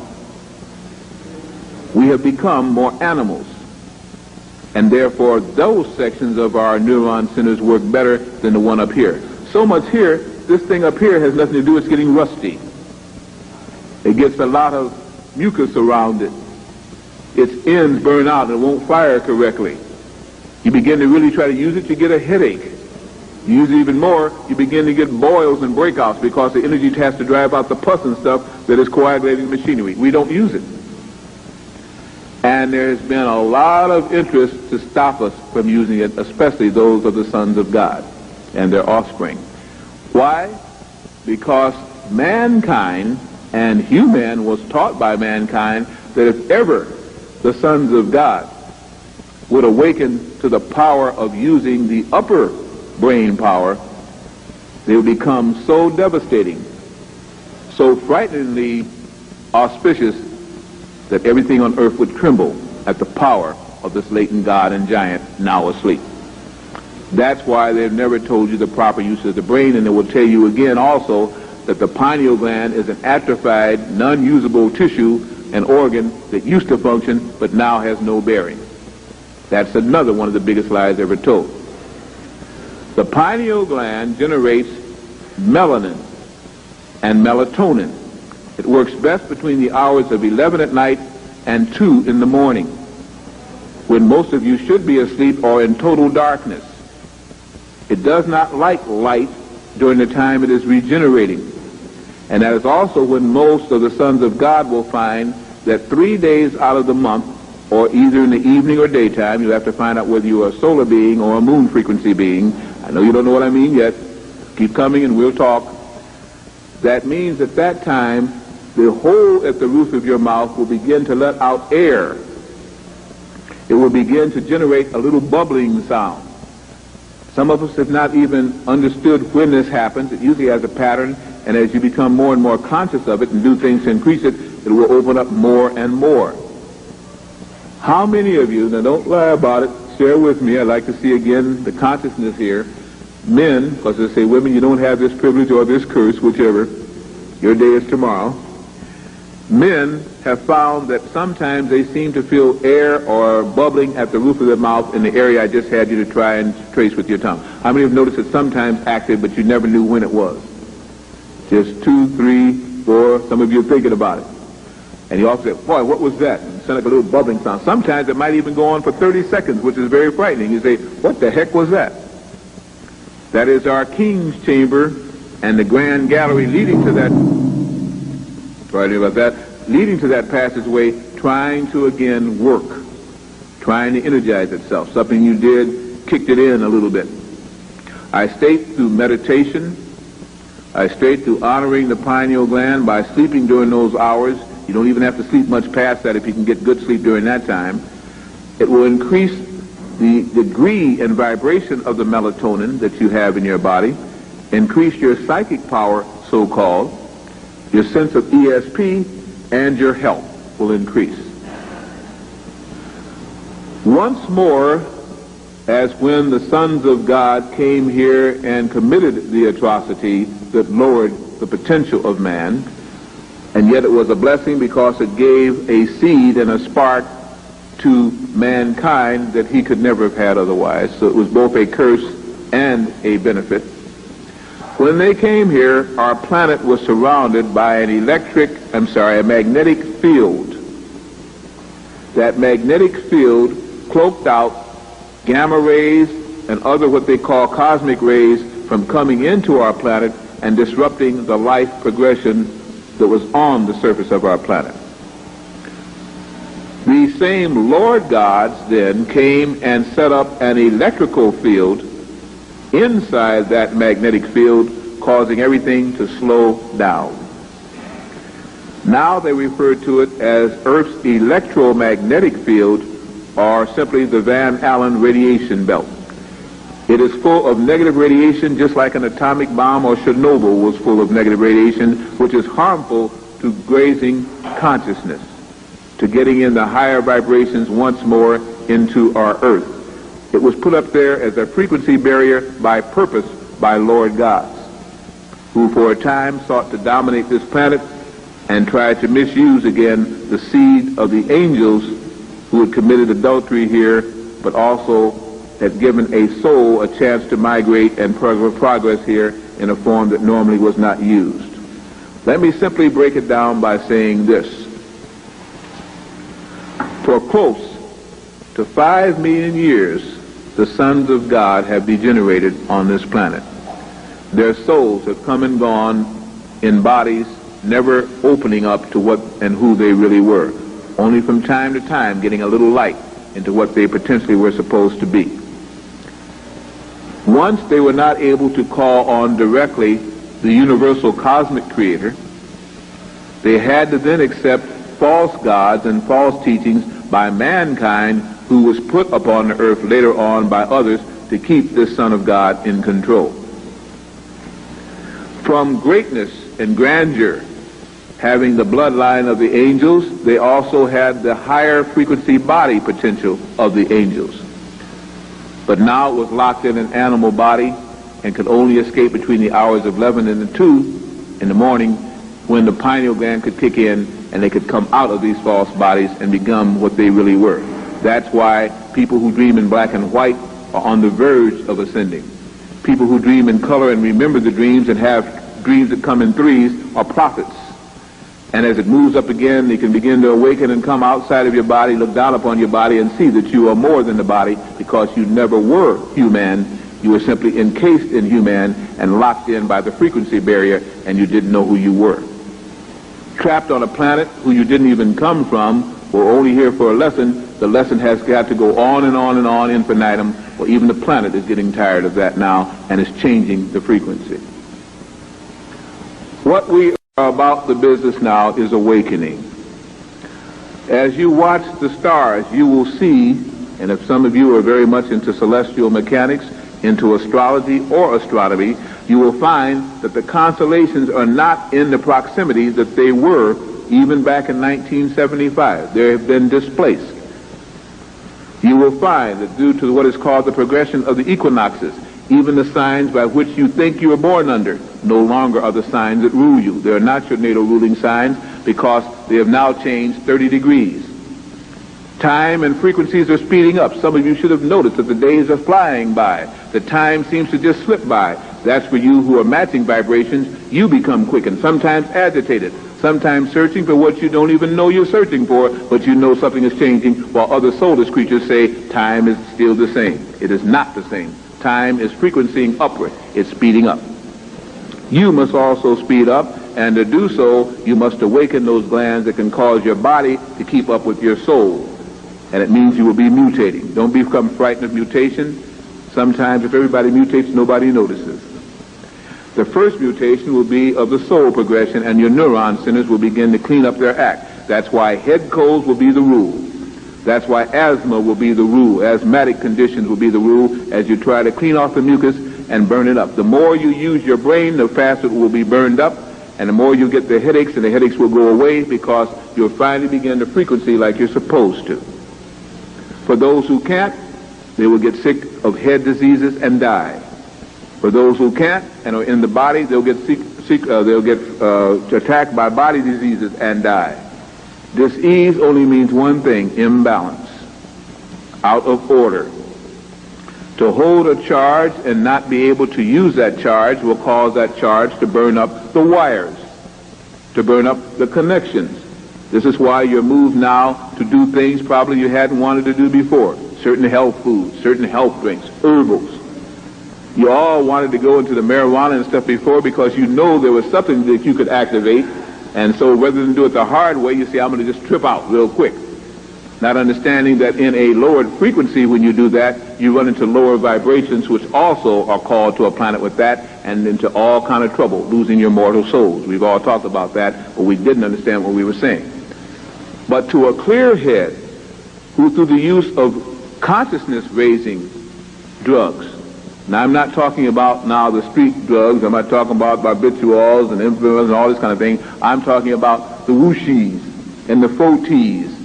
We have become more animals, and therefore those sections of our neuron centers work better than the one up here. So much here, this thing up here has nothing to do, it's getting rusty. It gets a lot of mucus around it. Its ends burn out and it won't fire correctly. You begin to really try to use it, you get a headache. You use it even more, you begin to get boils and breakouts because the energy has to drive out the pus and stuff that is coagulating the machinery. We don't use it. And there's been a lot of interest to stop us from using it, especially those of the sons of God and their offspring. Why? Because mankind and human was taught by mankind that if ever the sons of God would awaken to the power of using the upper brain power, they would become so devastating, so frighteningly auspicious, that everything on earth would tremble at the power of this latent God and giant now asleep. That's why they've never told you the proper use of the brain, and they will tell you again also that the pineal gland is an atrophied, non-usable tissue and organ that used to function but now has no bearing. That's another one of the biggest lies ever told. The pineal gland generates melanin and melatonin. It works best between the hours of 11 at night and 2 in the morning, when most of you should be asleep or in total darkness. It does not like light during the time it is regenerating. And that is also when most of the sons of God will find that 3 days out of the month, or either in the evening or daytime, you have to find out whether you are a solar being or a moon frequency being. I know you don't know what I mean yet. Keep coming and we'll talk. That means at that time, the hole at the roof of your mouth will begin to let out air. It will begin to generate a little bubbling sound. Some of us have not even understood when this happens. It usually has a pattern, and as you become more and more conscious of it and do things to increase it, it will open up more and more. How many of you, now don't lie about it, share with me, I'd like to see again the consciousness here. Men, because they say women, you don't have this privilege or this curse, whichever, your day is tomorrow. Men have found that sometimes they seem to feel air or bubbling at the roof of their mouth in the area I just had you to try and trace with your tongue. How many have noticed it sometimes active, but you never knew when it was? Just 2, 3, 4, some of you are thinking about it. And you also say, boy, what was that? And it sounded like a little bubbling sound. Sometimes it might even go on for 30 seconds, which is very frightening. You say, what the heck was that? That is our king's chamber and the grand gallery leading to that, sorry about that, leading to that passageway, trying to again work, trying to energize itself. Something you did kicked it in a little bit. I state through meditation, I state through honoring the pineal gland by sleeping during those hours. You don't even have to sleep much past that if you can get good sleep during that time. It will increase the degree and vibration of the melatonin that you have in your body, increase your psychic power, so-called, your sense of ESP, and your health will increase. Once more, as when the sons of God came here and committed the atrocity that lowered the potential of man, and yet it was a blessing because it gave a seed and a spark to mankind that he could never have had otherwise. So it was both a curse and a benefit. When they came here, our planet was surrounded by a magnetic field. That magnetic field cloaked out gamma rays and other what they call cosmic rays from coming into our planet and disrupting the life progression that was on the surface of our planet. The same Lord gods then came and set up an electrical field inside that magnetic field, causing everything to slow down. Now they refer to it as Earth's electromagnetic field, or simply the Van Allen radiation belt. It is full of negative radiation, just like an atomic bomb or Chernobyl was full of negative radiation, which is harmful to grazing consciousness, to getting in the higher vibrations once more into our Earth. It was put up there as a frequency barrier by purpose by Lord gods, who for a time sought to dominate this planet and tried to misuse again the seed of the angels who had committed adultery here, but also had given a soul a chance to migrate and progress here in a form that normally was not used. Let me simply break it down by saying this. For close to 5 million years, the sons of God have degenerated on this planet. Their souls have come and gone in bodies, never opening up to what and who they really were, only from time to time getting a little light into what they potentially were supposed to be. Once they were not able to call on directly the universal cosmic creator, they had to then accept false gods and false teachings by mankind, who was put upon the earth later on by others to keep this Son of God in control. From greatness and grandeur, having the bloodline of the angels, they also had the higher frequency body potential of the angels. But now it was locked in an animal body and could only escape between the hours of 11 and 2 in the morning, when the pineal gland could kick in and they could come out of these false bodies and become what they really were. That's why people who dream in black and white are on the verge of ascending. People who dream in color and remember the dreams and have dreams that come in threes are prophets. And as it moves up again, they can begin to awaken and come outside of your body, look down upon your body, and see that you are more than the body, because you never were human. You were simply encased in human and locked in by the frequency barrier, and you didn't know who you were. Trapped on a planet who you didn't even come from, or only here for a lesson, the lesson has got to go on and on and on infinitum, or even the planet is getting tired of that now and is changing the frequency. What we are about the business now is awakening. As you watch the stars, you will see, and if some of you are very much into celestial mechanics, into astrology or astronomy, you will find that the constellations are not in the proximity that they were even back in 1975. They have been displaced. You will find that due to what is called the progression of the equinoxes, even the signs by which you think you were born under no longer are the signs that rule you. They are not your natal ruling signs because they have now changed 30 degrees. Time and frequencies are speeding up. Some of you should have noticed that the days are flying by. The time seems to just slip by. That's for you who are matching vibrations. You become quickened, sometimes agitated, sometimes searching for what you don't even know you're searching for, but you know something is changing, while other soulless creatures say time is still the same. It is not the same. Time is frequencying upward. It's speeding up. You must also speed up, and to do so, you must awaken those glands that can cause your body to keep up with your soul. And it means you will be mutating. Don't become frightened of mutation. Sometimes if everybody mutates, nobody notices. The first mutation will be of the soul progression, and your neuron centers will begin to clean up their act. That's why head colds will be the rule. That's why asthma will be the rule. Asthmatic conditions will be the rule as you try to clean off the mucus and burn it up. The more you use your brain, the faster it will be burned up, and the more you get the headaches, and the headaches will go away because you'll finally begin the frequency like you're supposed to. For those who can't, they will get sick of head diseases and die. For those who can't and are in the body, they'll get attacked by body diseases and die. Dis-ease only means one thing: imbalance, out of order. To hold a charge and not be able to use that charge will cause that charge to burn up the wires, to burn up the connections. This is why you're moved now to do things probably you hadn't wanted to do before. Certain health foods, certain health drinks, herbals. You all wanted to go into the marijuana and stuff before because you know there was something that you could activate. And so rather than do it the hard way, you say, I'm going to just trip out real quick. Not understanding that in a lowered frequency, when you do that, you run into lower vibrations, which also are called to a planet with that, and into all kind of trouble, losing your mortal souls. We've all talked about that, but we didn't understand what we were saying. But to a clear head, who through the use of consciousness-raising drugs, now I'm not talking about now the street drugs, I'm not talking about barbiturates and influence and all this kind of thing. I'm talking about the wushis and the fotis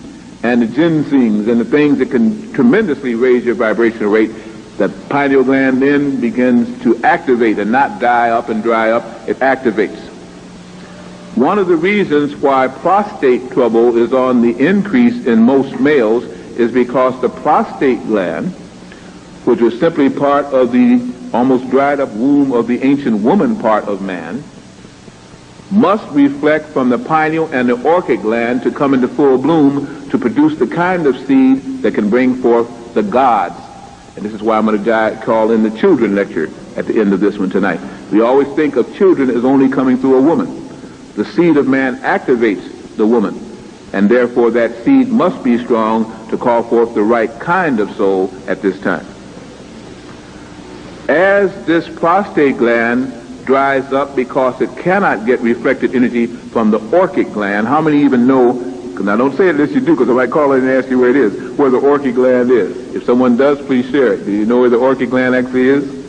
and the ginsengs and the things that can tremendously raise your vibrational rate. The pineal gland then begins to activate and not die up and dry up. It activates. One of the reasons why prostate trouble is on the increase in most males is because the prostate gland, which was simply part of the almost dried up womb of the ancient woman part of man, must reflect from the pineal and the orchid gland to come into full bloom to produce the kind of seed that can bring forth the gods. And this is why I'm going to call in the children lecture at the end of this one tonight. We always think of children as only coming through a woman. The seed of man activates the woman, and therefore that seed must be strong to call forth the right kind of soul at this time. As this prostate gland dries up because it cannot get reflected energy from the orchid gland, how many even know, now don't say it unless you do, because I might call in and ask you where it is, where the orchid gland is. If someone does, please share it. Do you know where the orchid gland actually is?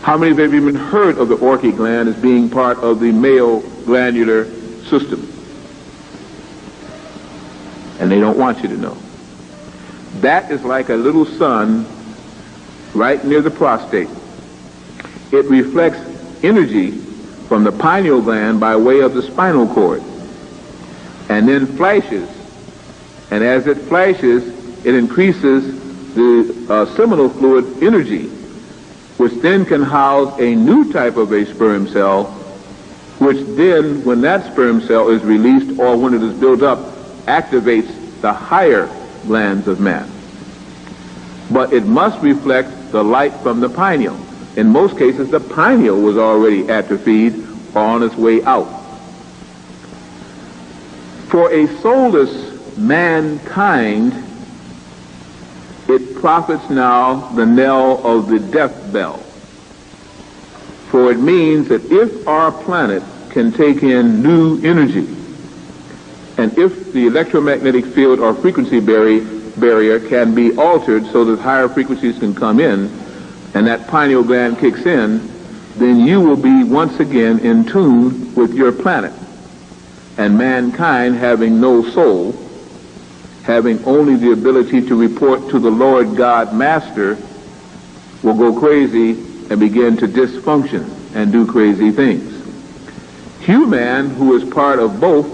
How many have even heard of the orchid gland as being part of the male glandular system? And they don't want you to know. That is like a little sun right near the prostate. It reflects energy from the pineal gland by way of the spinal cord, and then flashes. And as it flashes, it increases the seminal fluid energy, which then can house a new type of a sperm cell, which then, when that sperm cell is released or when it is built up, activates the higher glands of man. But it must reflect the light from the pineal. In most cases, the pineal was already atrophied or on its way out. For a soulless mankind, it profits now the knell of the death bell. For it means that if our planet can take in new energy, and if the electromagnetic field or frequency barrier can be altered so that higher frequencies can come in, and that pineal gland kicks in, then you will be once again in tune with your planet. And mankind, having no soul, having only the ability to report to the Lord God Master, will go crazy and begin to dysfunction and do crazy things. Human, who is part of both,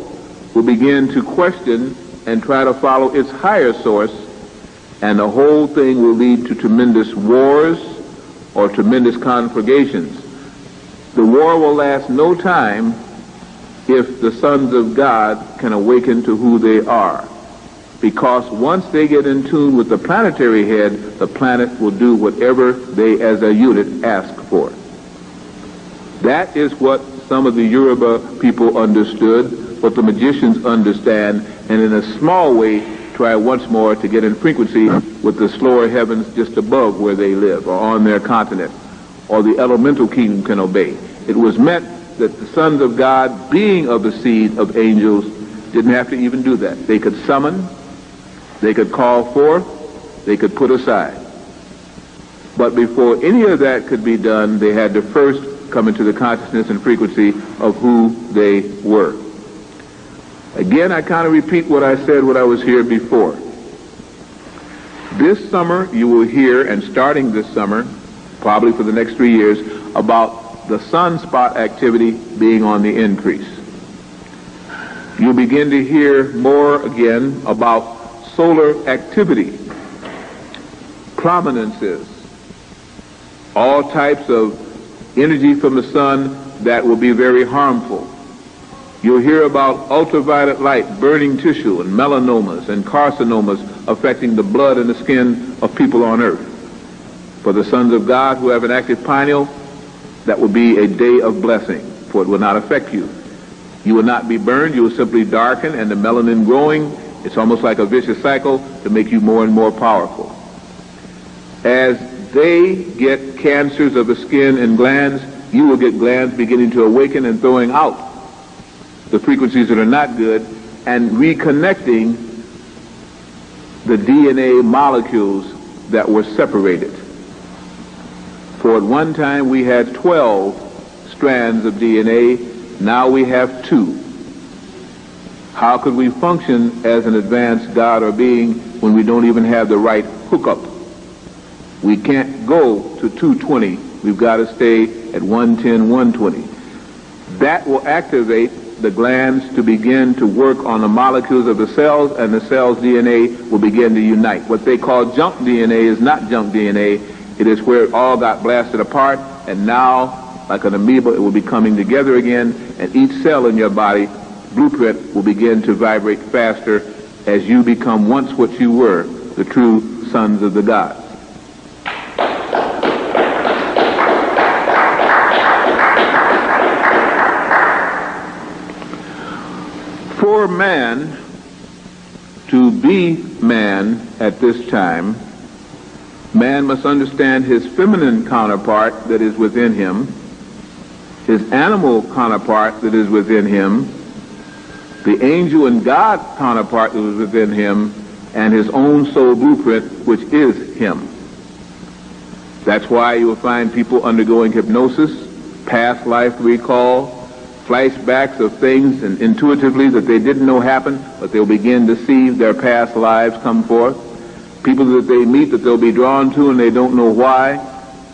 will begin to question and try to follow its higher source, and the whole thing will lead to tremendous wars or tremendous conflagrations. The war will last no time if the sons of God can awaken to who they are. Because once they get in tune with the planetary head, the planet will do whatever they as a unit ask for. That is what some of the Yoruba people understood, what the magicians understand, and in a small way try once more to get in frequency with the slower heavens just above where they live, or on their continent, or the elemental kingdom can obey. It was meant that the sons of God, being of the seed of angels, didn't have to even do that. They could summon, they could call forth, they could put aside. But before any of that could be done, they had to first come into the consciousness and frequency of who they were. Again, I kind of repeat what I said when I was here before. This summer, you will hear, and starting this summer, probably for the next 3 years, about the sunspot activity being on the increase. You'll begin to hear more again about solar activity, prominences, all types of energy from the sun that will be very harmful. You'll hear about ultraviolet light burning tissue and melanomas and carcinomas affecting the blood and the skin of people on earth. For the sons of God who have an active pineal, that will be a day of blessing, for it will not affect you. You will not be burned, you will simply darken, and the melanin growing, it's almost like a vicious cycle to make you more and more powerful. As they get cancers of the skin and glands, you will get glands beginning to awaken and throwing out the frequencies that are not good and reconnecting the DNA molecules that were separated. For at one time we had 12 strands of DNA, now we have 2. How could we function as an advanced God or being when we don't even have the right hookup? We can't go to 220. We've got to stay at 110, 120. That will activate the glands to begin to work on the molecules of the cells, and the cell's DNA will begin to unite. What they call junk DNA is not junk DNA. It is where it all got blasted apart, and now, like an amoeba, it will be coming together again, and each cell in your body, blueprint, will begin to vibrate faster as you become once what you were, the true sons of the gods. For man to be man at this time, man must understand his feminine counterpart that is within him, his animal counterpart that is within him, the angel and God counterpart that is within him, and his own soul blueprint, which is him. That's why you will find people undergoing hypnosis, past life recall, flashbacks of things and intuitively that they didn't know happened, but they'll begin to see their past lives come forth. People that they meet that they'll be drawn to and they don't know why.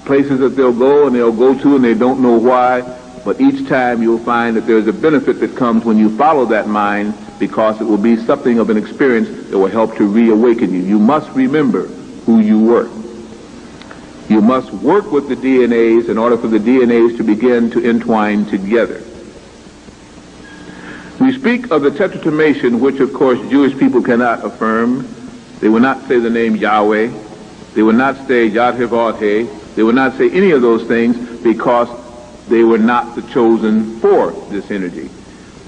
Places that they'll go and they'll go to and they don't know why. But each time you'll find that there's a benefit that comes when you follow that mind, because it will be something of an experience that will help to reawaken you. You must remember who you were. You must work with the DNAs in order for the DNAs to begin to entwine together. We speak of the tetragrammaton, which of course Jewish people cannot affirm. They will not say the name Yahweh. They will not say Yad-Heh-Vav-Heh. They will not say any of those things because they were not the chosen for this energy.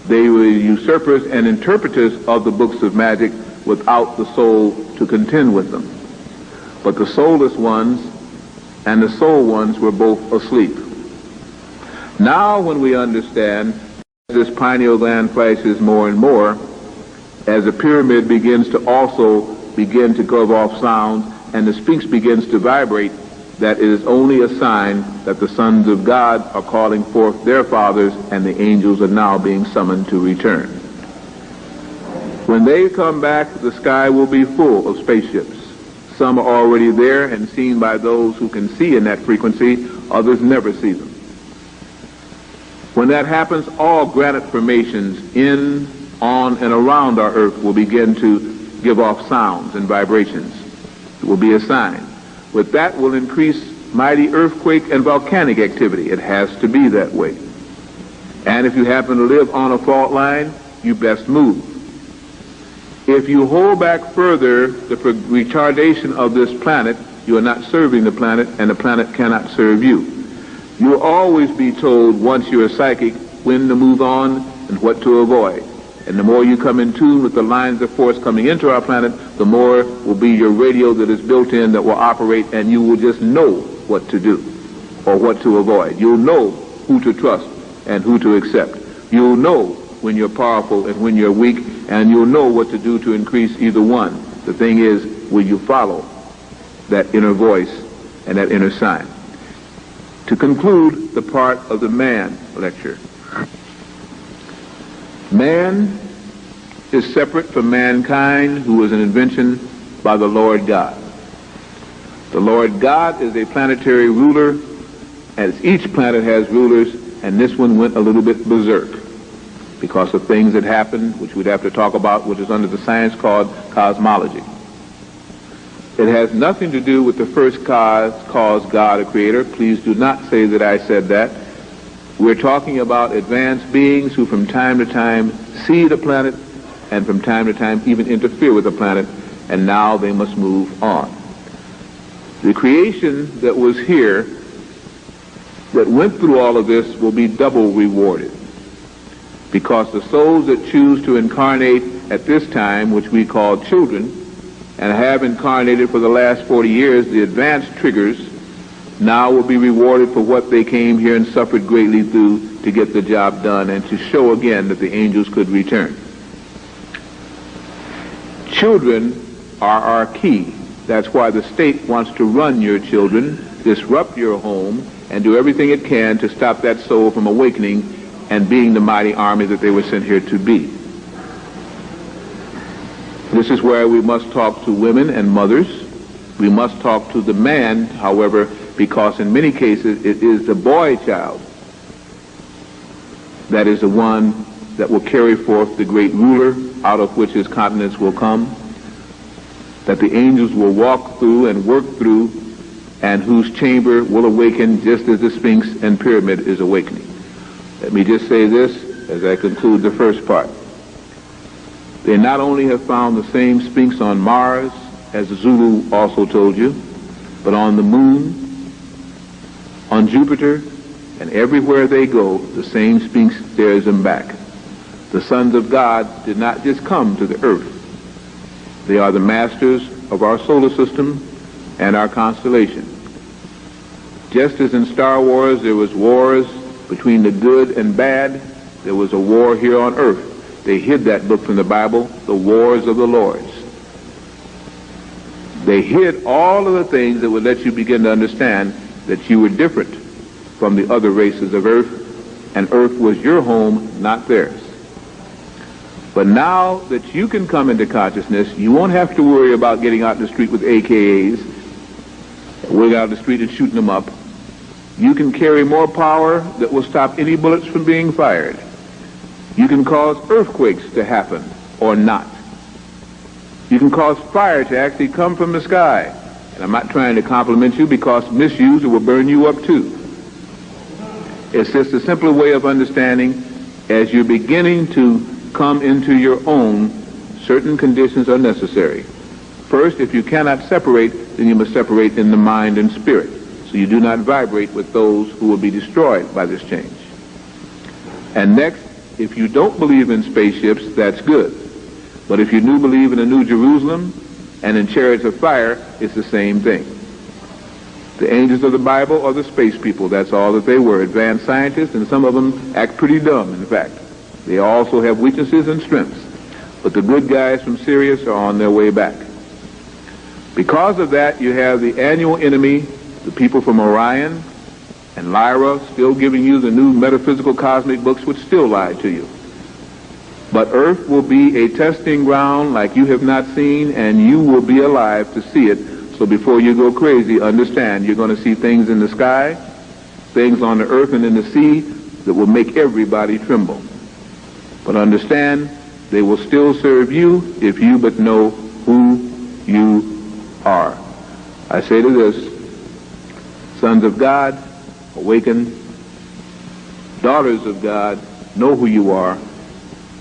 They were usurpers and interpreters of the books of magic without the soul to contend with them. But the soulless ones and the soul ones were both asleep. Now when we understand this pineal gland flashes more and more, as the pyramid begins to also begin to give off sounds and the Sphinx begins to vibrate, that it is only a sign that the sons of God are calling forth their fathers and the angels are now being summoned to return. When they come back, the sky will be full of spaceships. Some are already there and seen by those who can see in that frequency, others never see them. When that happens, all granite formations in, on, and around our earth will begin to give off sounds and vibrations. It will be a sign. With that will increase mighty earthquake and volcanic activity. It has to be that way. And if you happen to live on a fault line, you best move. If you hold back further the retardation of this planet, you are not serving the planet, and the planet cannot serve you. You will always be told, once you're a psychic, when to move on and what to avoid. And the more you come in tune with the lines of force coming into our planet, the more will be your radio that is built in that will operate, and you will just know what to do or what to avoid. You'll know who to trust and who to accept. You'll know when you're powerful and when you're weak, and you'll know what to do to increase either one. The thing is, will you follow that inner voice and that inner sign? To conclude the part of the man lecture, man is separate from mankind, who is an invention by the Lord God. The Lord God is a planetary ruler, as each planet has rulers, and this one went a little bit berserk because of things that happened, which we'd have to talk about, which is under the science called cosmology. It has nothing to do with the first cause, God, a creator. Please do not say that I said that. We're talking about advanced beings who from time to time see the planet and from time to time even interfere with the planet, and now they must move on. The creation that was here, that went through all of this, will be double rewarded, because the souls that choose to incarnate at this time, which we call children, and have incarnated for the last 40 years, the advanced triggers, now will be rewarded for what they came here and suffered greatly through to get the job done and to show again that the angels could return. Children are our key. That's why the state wants to run your children, disrupt your home, and do everything it can to stop that soul from awakening and being the mighty army that they were sent here to be. This is where we must talk to women and mothers. We must talk to the man, however, because in many cases it is the boy child that is the one that will carry forth the great ruler out of which his continents will come, that the angels will walk through and work through, and whose chamber will awaken just as the Sphinx and pyramid is awakening. Let me just say this as I conclude the first part. They not only have found the same Sphinx on Mars, as the Zulu also told you, but on the moon, on Jupiter, and everywhere they go, the same Sphinx stares them back. The sons of God did not just come to the earth. They are the masters of our solar system and our constellation. Just as in Star Wars there was wars between the good and bad, there was a war here on earth. They hid that book from the Bible, the Wars of the Lords. They hid all of the things that would let you begin to understand that you were different from the other races of earth, and earth was your home, not theirs. But now that you can come into consciousness, you won't have to worry about getting out in the street with AKAs, going out in the street and shooting them up. You can carry more power that will stop any bullets from being fired. You can cause earthquakes to happen or not. You can cause fire to actually come from the sky. And I'm not trying to compliment you, because misuse it will burn you up too. It's just a simpler way of understanding. As you're beginning to come into your own, certain conditions are necessary. First, if you cannot separate, then you must separate in the mind and spirit, so you do not vibrate with those who will be destroyed by this change. And next, if you don't believe in spaceships, that's good. But if you do believe in a New Jerusalem and in chariots of fire, it's the same thing. The angels of the Bible are the space people. That's all that they were, advanced scientists, and some of them act pretty dumb, in fact. They also have weaknesses and strengths. But the good guys from Sirius are on their way back. Because of that, you have the annual enemy, the people from Orion and Lyra, still giving you the new metaphysical cosmic books, which still lie to you. But Earth will be a testing ground like you have not seen, and you will be alive to see it. So before you go crazy, understand you're going to see things in the sky, things on the earth and in the sea that will make everybody tremble. But understand, they will still serve you if you but know who you are. I say to this, sons of God, awaken. Daughters of God, know who you are.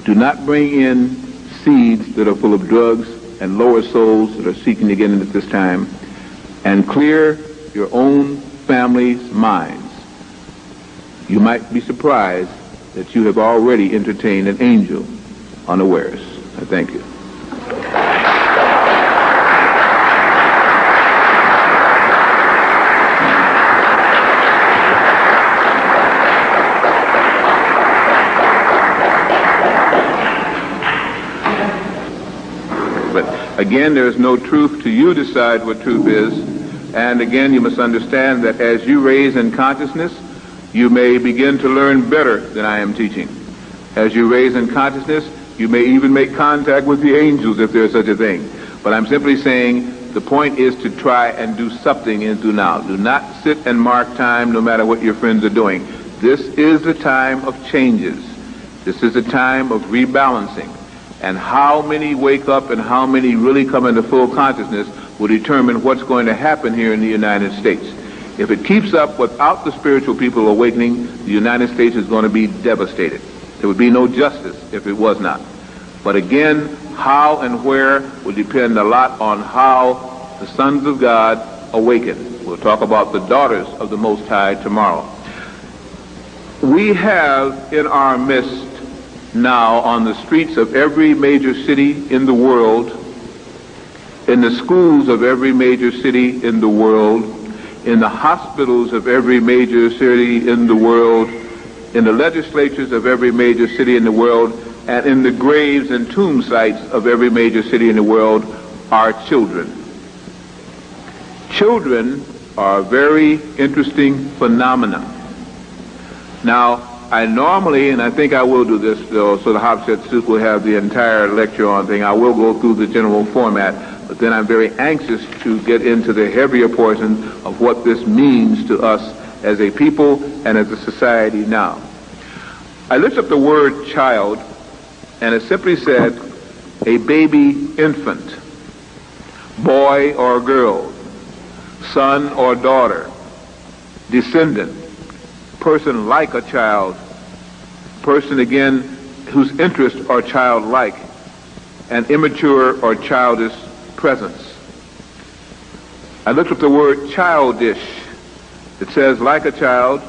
Do not bring in seeds that are full of drugs and lower souls that are seeking to get in at this time, and clear your own family's minds. You might be surprised that you have already entertained an angel unawares. I thank you. Again, there is no truth to you decide what truth is. And again, you must understand that as you raise in consciousness, you may begin to learn better than I am teaching. As you raise in consciousness, you may even make contact with the angels if there is such a thing. But I'm simply saying the point is to try and do something into now. Do not sit and mark time no matter what your friends are doing. This is a time of changes. This is a time of rebalancing. And how many wake up and how many really come into full consciousness will determine what's going to happen here in the United States. If it keeps up without the spiritual people awakening, the United States is going to be devastated. There would be no justice if it was not. But again, how and where will depend a lot on how the sons of God awaken. We'll talk about the daughters of the Most High tomorrow. We have in our midst now on the streets of every major city in the world, in the schools of every major city in the world, in the hospitals of every major city in the world, in the legislatures of every major city in the world, and in the graves and tomb sites of every major city in the world are children. Children are a very interesting phenomenon. Now, I normally, and I think I will do this though, so the Hofstad Suit will have the entire lecture on thing. I will go through the general format, but then I'm very anxious to get into the heavier portion of what this means to us as a people and as a society now. I looked up the word child, and it simply said a baby infant, boy or girl, son or daughter, descendant, person like a child, person again whose interests are childlike, and immature or childish presence. I looked up the word childish. It says like a child,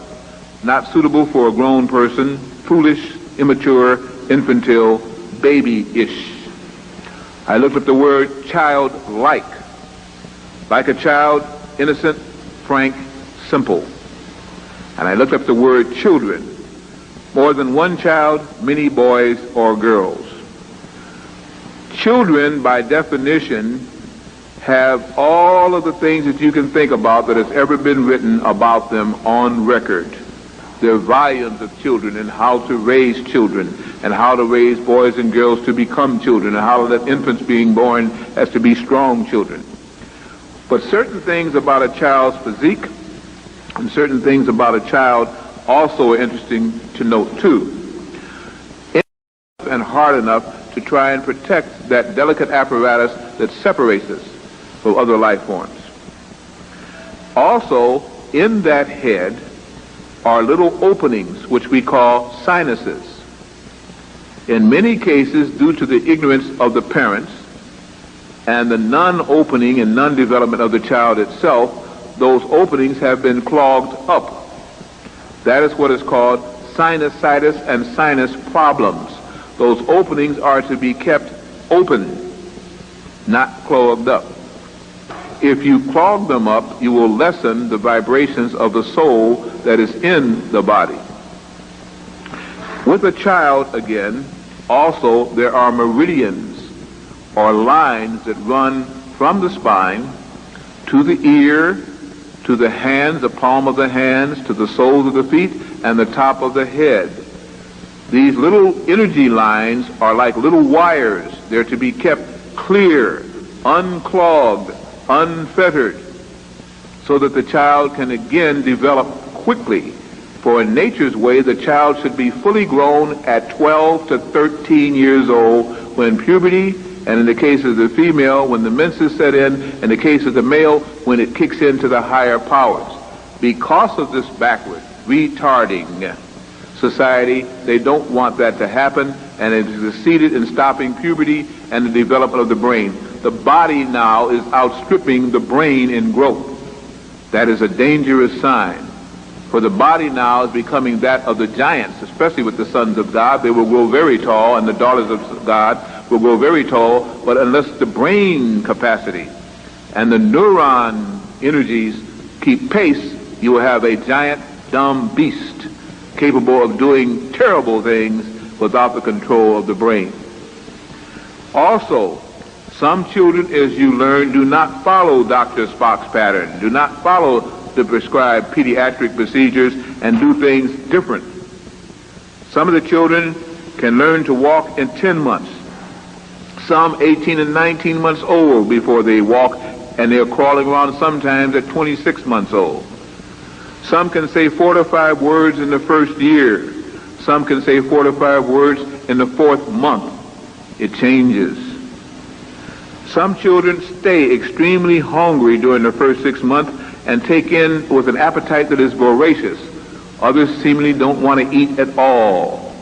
not suitable for a grown person, foolish, immature, infantile, baby-ish. I looked up the word childlike, like a child, innocent, frank, simple. And I looked up the word children, more than one child, many boys or girls. Children, by definition, have all of the things that you can think about that has ever been written about them on record. There are volumes of children and how to raise children and how to raise boys and girls to become children and how that infants being born has to be strong children. But certain things about a child's physique and certain things about a child also are interesting to note too. And hard enough to try and protect that delicate apparatus that separates us from other life forms. Also, in that head are little openings which we call sinuses. In many cases, due to the ignorance of the parents and the non-opening and non-development of the child itself, those openings have been clogged up. That is what is called sinusitis and sinus problems. Those openings are to be kept open, not clogged up. If you clog them up, you will lessen the vibrations of the soul that is in the body. With a child, again, also there are meridians or lines that run from the spine to the ear, to the hands, the palm of the hands, to the soles of the feet, and the top of the head. These little energy lines are like little wires. They're to be kept clear, unclogged, unfettered, so that the child can again develop quickly. For in nature's way, the child should be fully grown at 12 to 13 years old when puberty, and in the case of the female, when the menses set in the case of the male, when it kicks into the higher powers. Because of this backward, retarding society, they don't want that to happen, and it has succeeded in stopping puberty and the development of the brain. The body now is outstripping the brain in growth. That is a dangerous sign. For the body now is becoming that of the giants, especially with the sons of God. They will grow very tall, and the daughters of God will grow very tall, but unless the brain capacity and the neuron energies keep pace, you will have a giant, dumb beast capable of doing terrible things without the control of the brain. Also, some children, as you learn, do not follow Dr. Spock's pattern, do not follow the prescribed pediatric procedures, and do things different. Some of the children can learn to walk in 10 months. Some 18 and 19 months old before they walk, and they're crawling around sometimes at 26 months old. Some can say 4 to 5 words in the first year. Some can say 4 to 5 words in the 4th month. It changes. Some children stay extremely hungry during the first 6 months and take in with an appetite that is voracious. Others seemingly don't want to eat at all.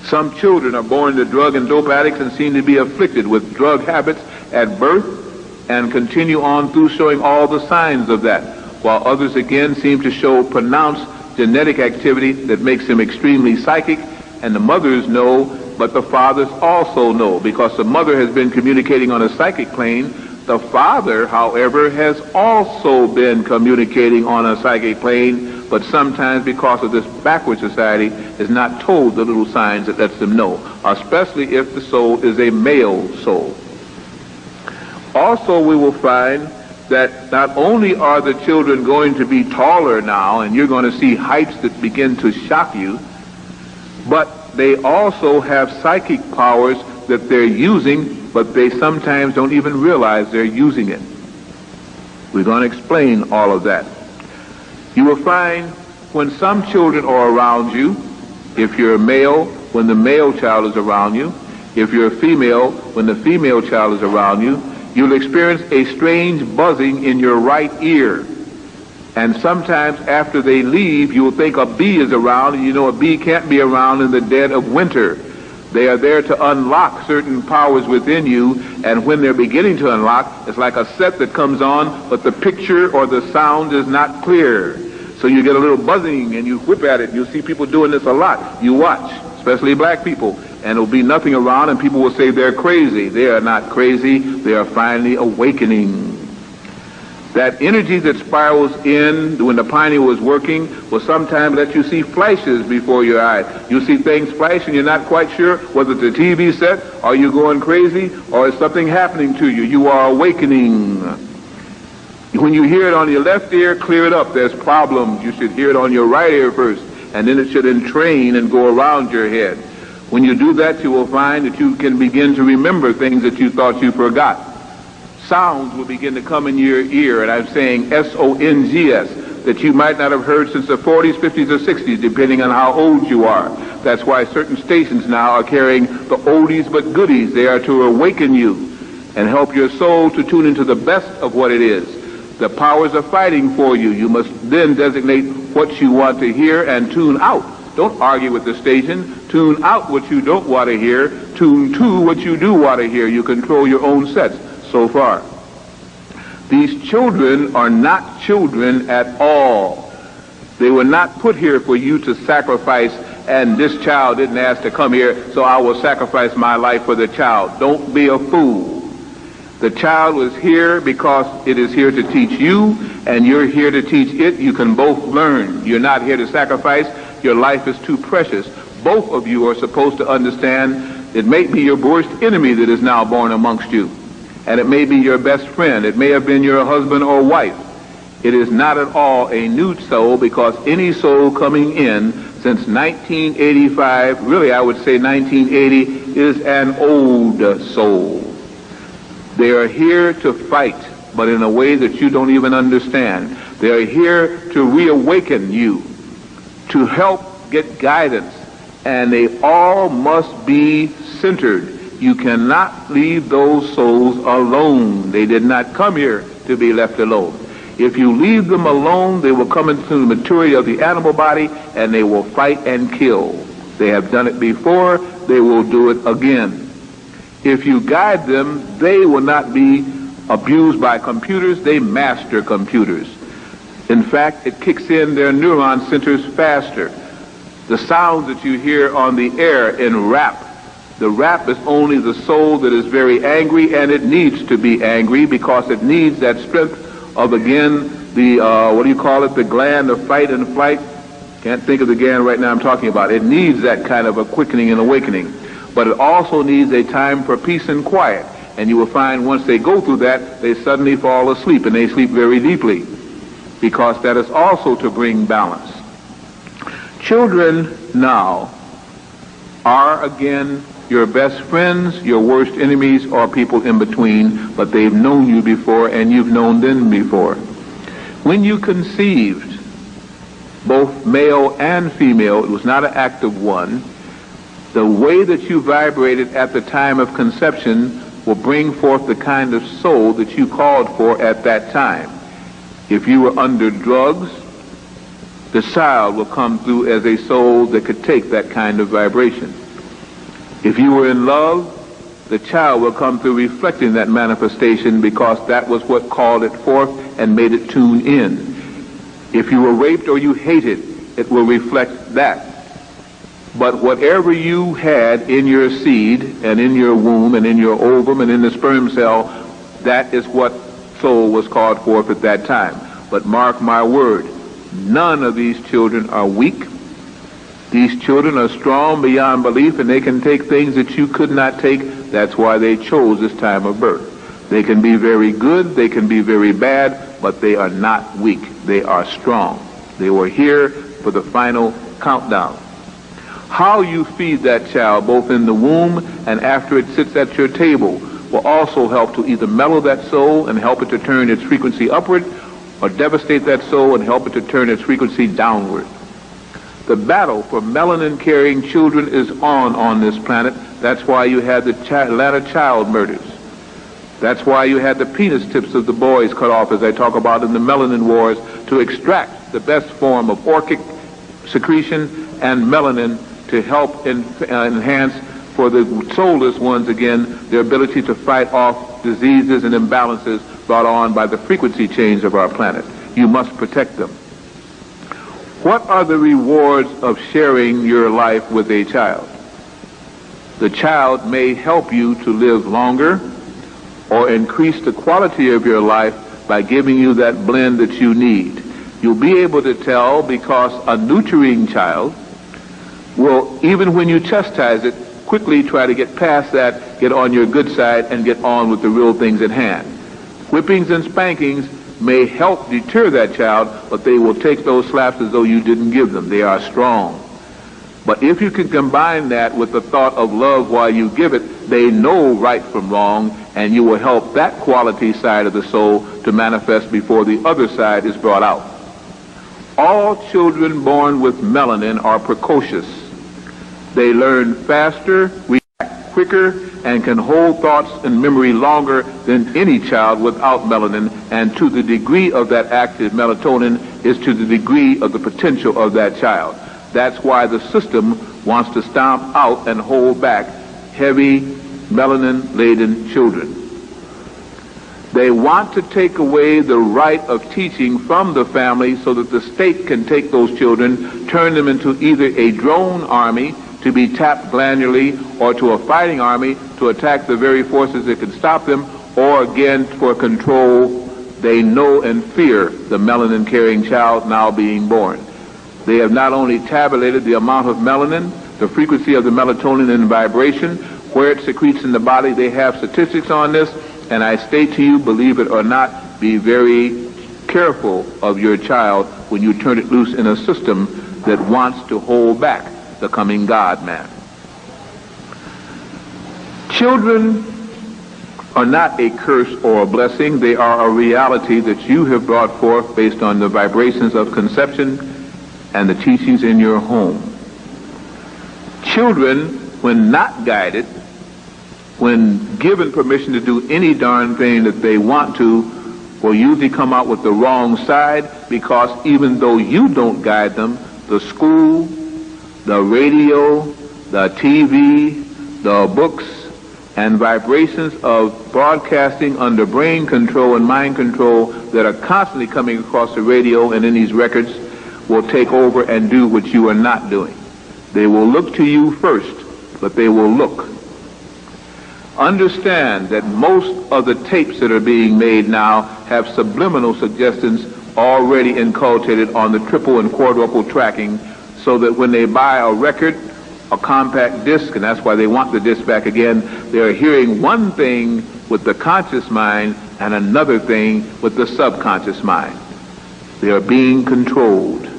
Some children are born to drug and dope addicts and seem to be afflicted with drug habits at birth and continue on through showing all the signs of that, while others again seem to show pronounced genetic activity that makes them extremely psychic, and the mothers know, but the fathers also know, because the mother has been communicating on a psychic plane. The father, however, has also been communicating on a psychic plane, but sometimes because of this backward society is not told the little signs that lets them know, especially if the soul is a male soul. Also, we will find that not only are the children going to be taller now, and you're going to see heights that begin to shock you, but they also have psychic powers that they're using, but they sometimes don't even realize they're using it. We're going to explain all of that. You will find when some children are around you, if you're a male, when the male child is around you, if you're a female, when the female child is around you, you'll experience a strange buzzing in your right ear. And sometimes after they leave, you'll think a bee is around, and you know a bee can't be around in the dead of winter. They are there to unlock certain powers within you, and when they're beginning to unlock, it's like a set that comes on, but the picture or the sound is not clear. So you get a little buzzing, and you whip at it. You'll see people doing this a lot. You watch, especially black people, and there'll be nothing around, and people will say they're crazy. They are not crazy. They are finally awakening. That energy that spirals in when the pineal is working will sometimes let you see flashes before your eyes. You see things flash and you're not quite sure whether it's a TV set, are you going crazy, or is something happening to you. You are awakening. When you hear it on your left ear, clear it up. There's problems. You should hear it on your right ear first, and then it should entrain and go around your head. When you do that, you will find that you can begin to remember things that you thought you forgot. Sounds will begin to come in your ear, and I'm saying S-O-N-G-S, that you might not have heard since the 40s, 50s, or 60s, depending on how old you are. That's why certain stations now are carrying the oldies but goodies. They are to awaken you and help your soul to tune into the best of what it is. The powers are fighting for you. You must then designate what you want to hear and tune out. Don't argue with the station. Tune out what you don't want to hear. Tune to what you do want to hear. You control your own sets. So far, these children are not children at all. They were not put here for you to sacrifice, and this child didn't ask to come here, so I will sacrifice my life for the child. Don't be a fool. The child was here because it is here to teach you, and you're here to teach it. You can both learn. You're not here to sacrifice. Your life is too precious. Both of you are supposed to understand it may be your worst enemy that is now born amongst you, and it may be your best friend. It may have been your husband or wife. It is not at all a new soul, because any soul coming in since 1985, really I would say 1980, is an old soul. They are here to fight, but in a way that you don't even understand. They are here to reawaken you, to help get guidance, and they all must be centered. You cannot leave those souls alone. They did not come here to be left alone. If you leave them alone, they will come into the maturity of the animal body, and they will fight and kill. They have done it before. They will do it again. If you guide them, they will not be abused by computers. They master computers. In fact, it kicks in their neuron centers faster. The sounds that you hear on the air in rap, the rap is only the soul that is very angry, and it needs to be angry because it needs that strength of, again, the, the gland of fight and flight. Can't think of the gland right now I'm talking about. It needs that kind of a quickening and awakening. But it also needs a time for peace and quiet. And you will find once they go through that, they suddenly fall asleep, and they sleep very deeply, because that is also to bring balance. Children now are, again, your best friends, your worst enemies, or people in between, but they've known you before and you've known them before. When you conceived, both male and female, it was not an act of one. The way that you vibrated at the time of conception will bring forth the kind of soul that you called for at that time. If you were under drugs, the child will come through as a soul that could take that kind of vibration. If you were in love, the child will come through reflecting that manifestation, because that was what called it forth and made it tune in. If you were raped or you hated, it will reflect that. But whatever you had in your seed and in your womb and in your ovum and in the sperm cell, that is what soul was called forth at that time. But mark my word, none of these children are weak. These children are strong beyond belief, and they can take things that you could not take. That's why they chose this time of birth. They can be very good, they can be very bad, but they are not weak. They are strong. They were here for the final countdown. How you feed that child, both in the womb and after it sits at your table, will also help to either mellow that soul and help it to turn its frequency upward, or devastate that soul and help it to turn its frequency downward. The battle for melanin-carrying children is on this planet. That's why you had the Atlanta child murders. That's why you had the penis tips of the boys cut off, as I talk about in the melanin wars, to extract the best form of orchic secretion and melanin to help enhance for the soulless ones, again, their ability to fight off diseases and imbalances brought on by the frequency change of our planet. You must protect them. What are the rewards of sharing your life with a child? The child may help you to live longer or increase the quality of your life by giving you that blend that you need. You'll be able to tell, because a nurturing child will, even when you chastise it, quickly try to get past that, get on your good side, and get on with the real things at hand. Whippings and spankings may help deter that child, but they will take those slaps as though you didn't give them. They are strong. But if you can combine that with the thought of love while you give it, they know right from wrong, and you will help that quality side of the soul to manifest before the other side is brought out. All children born with melanin are precocious. They learn faster, react quicker, and can hold thoughts in memory longer than any child without melanin, and to the degree of that active melatonin is to the degree of the potential of that child. That's why the system wants to stomp out and hold back heavy melanin-laden children. They want to take away the right of teaching from the family so that the state can take those children, turn them into either a drone army to be tapped glandulally, or to a fighting army to attack the very forces that can stop them, or again for control. They know and fear the melanin-carrying child now being born. They have not only tabulated the amount of melanin, the frequency of the melatonin and vibration, where it secretes in the body. They have statistics on this, and I state to you, believe it or not, be very careful of your child when you turn it loose in a system that wants to hold back the coming God-man. Children are not a curse or a blessing. They are a reality that you have brought forth based on the vibrations of conception and the teachings in your home. Children, when not guided, when given permission to do any darn thing that they want to, will usually come out with the wrong side, because even though you don't guide them, the school, the radio, the TV, the books, and vibrations of broadcasting under brain control and mind control that are constantly coming across the radio and in these records will take over and do what you are not doing. They will look to you first, but they will look. Understand that most of the tapes that are being made now have subliminal suggestions already inculcated on the triple and quadruple tracking, so that when they buy a record, a compact disc, and that's why they want the disc back again, they're hearing one thing with the conscious mind and another thing with the subconscious mind. They are being controlled.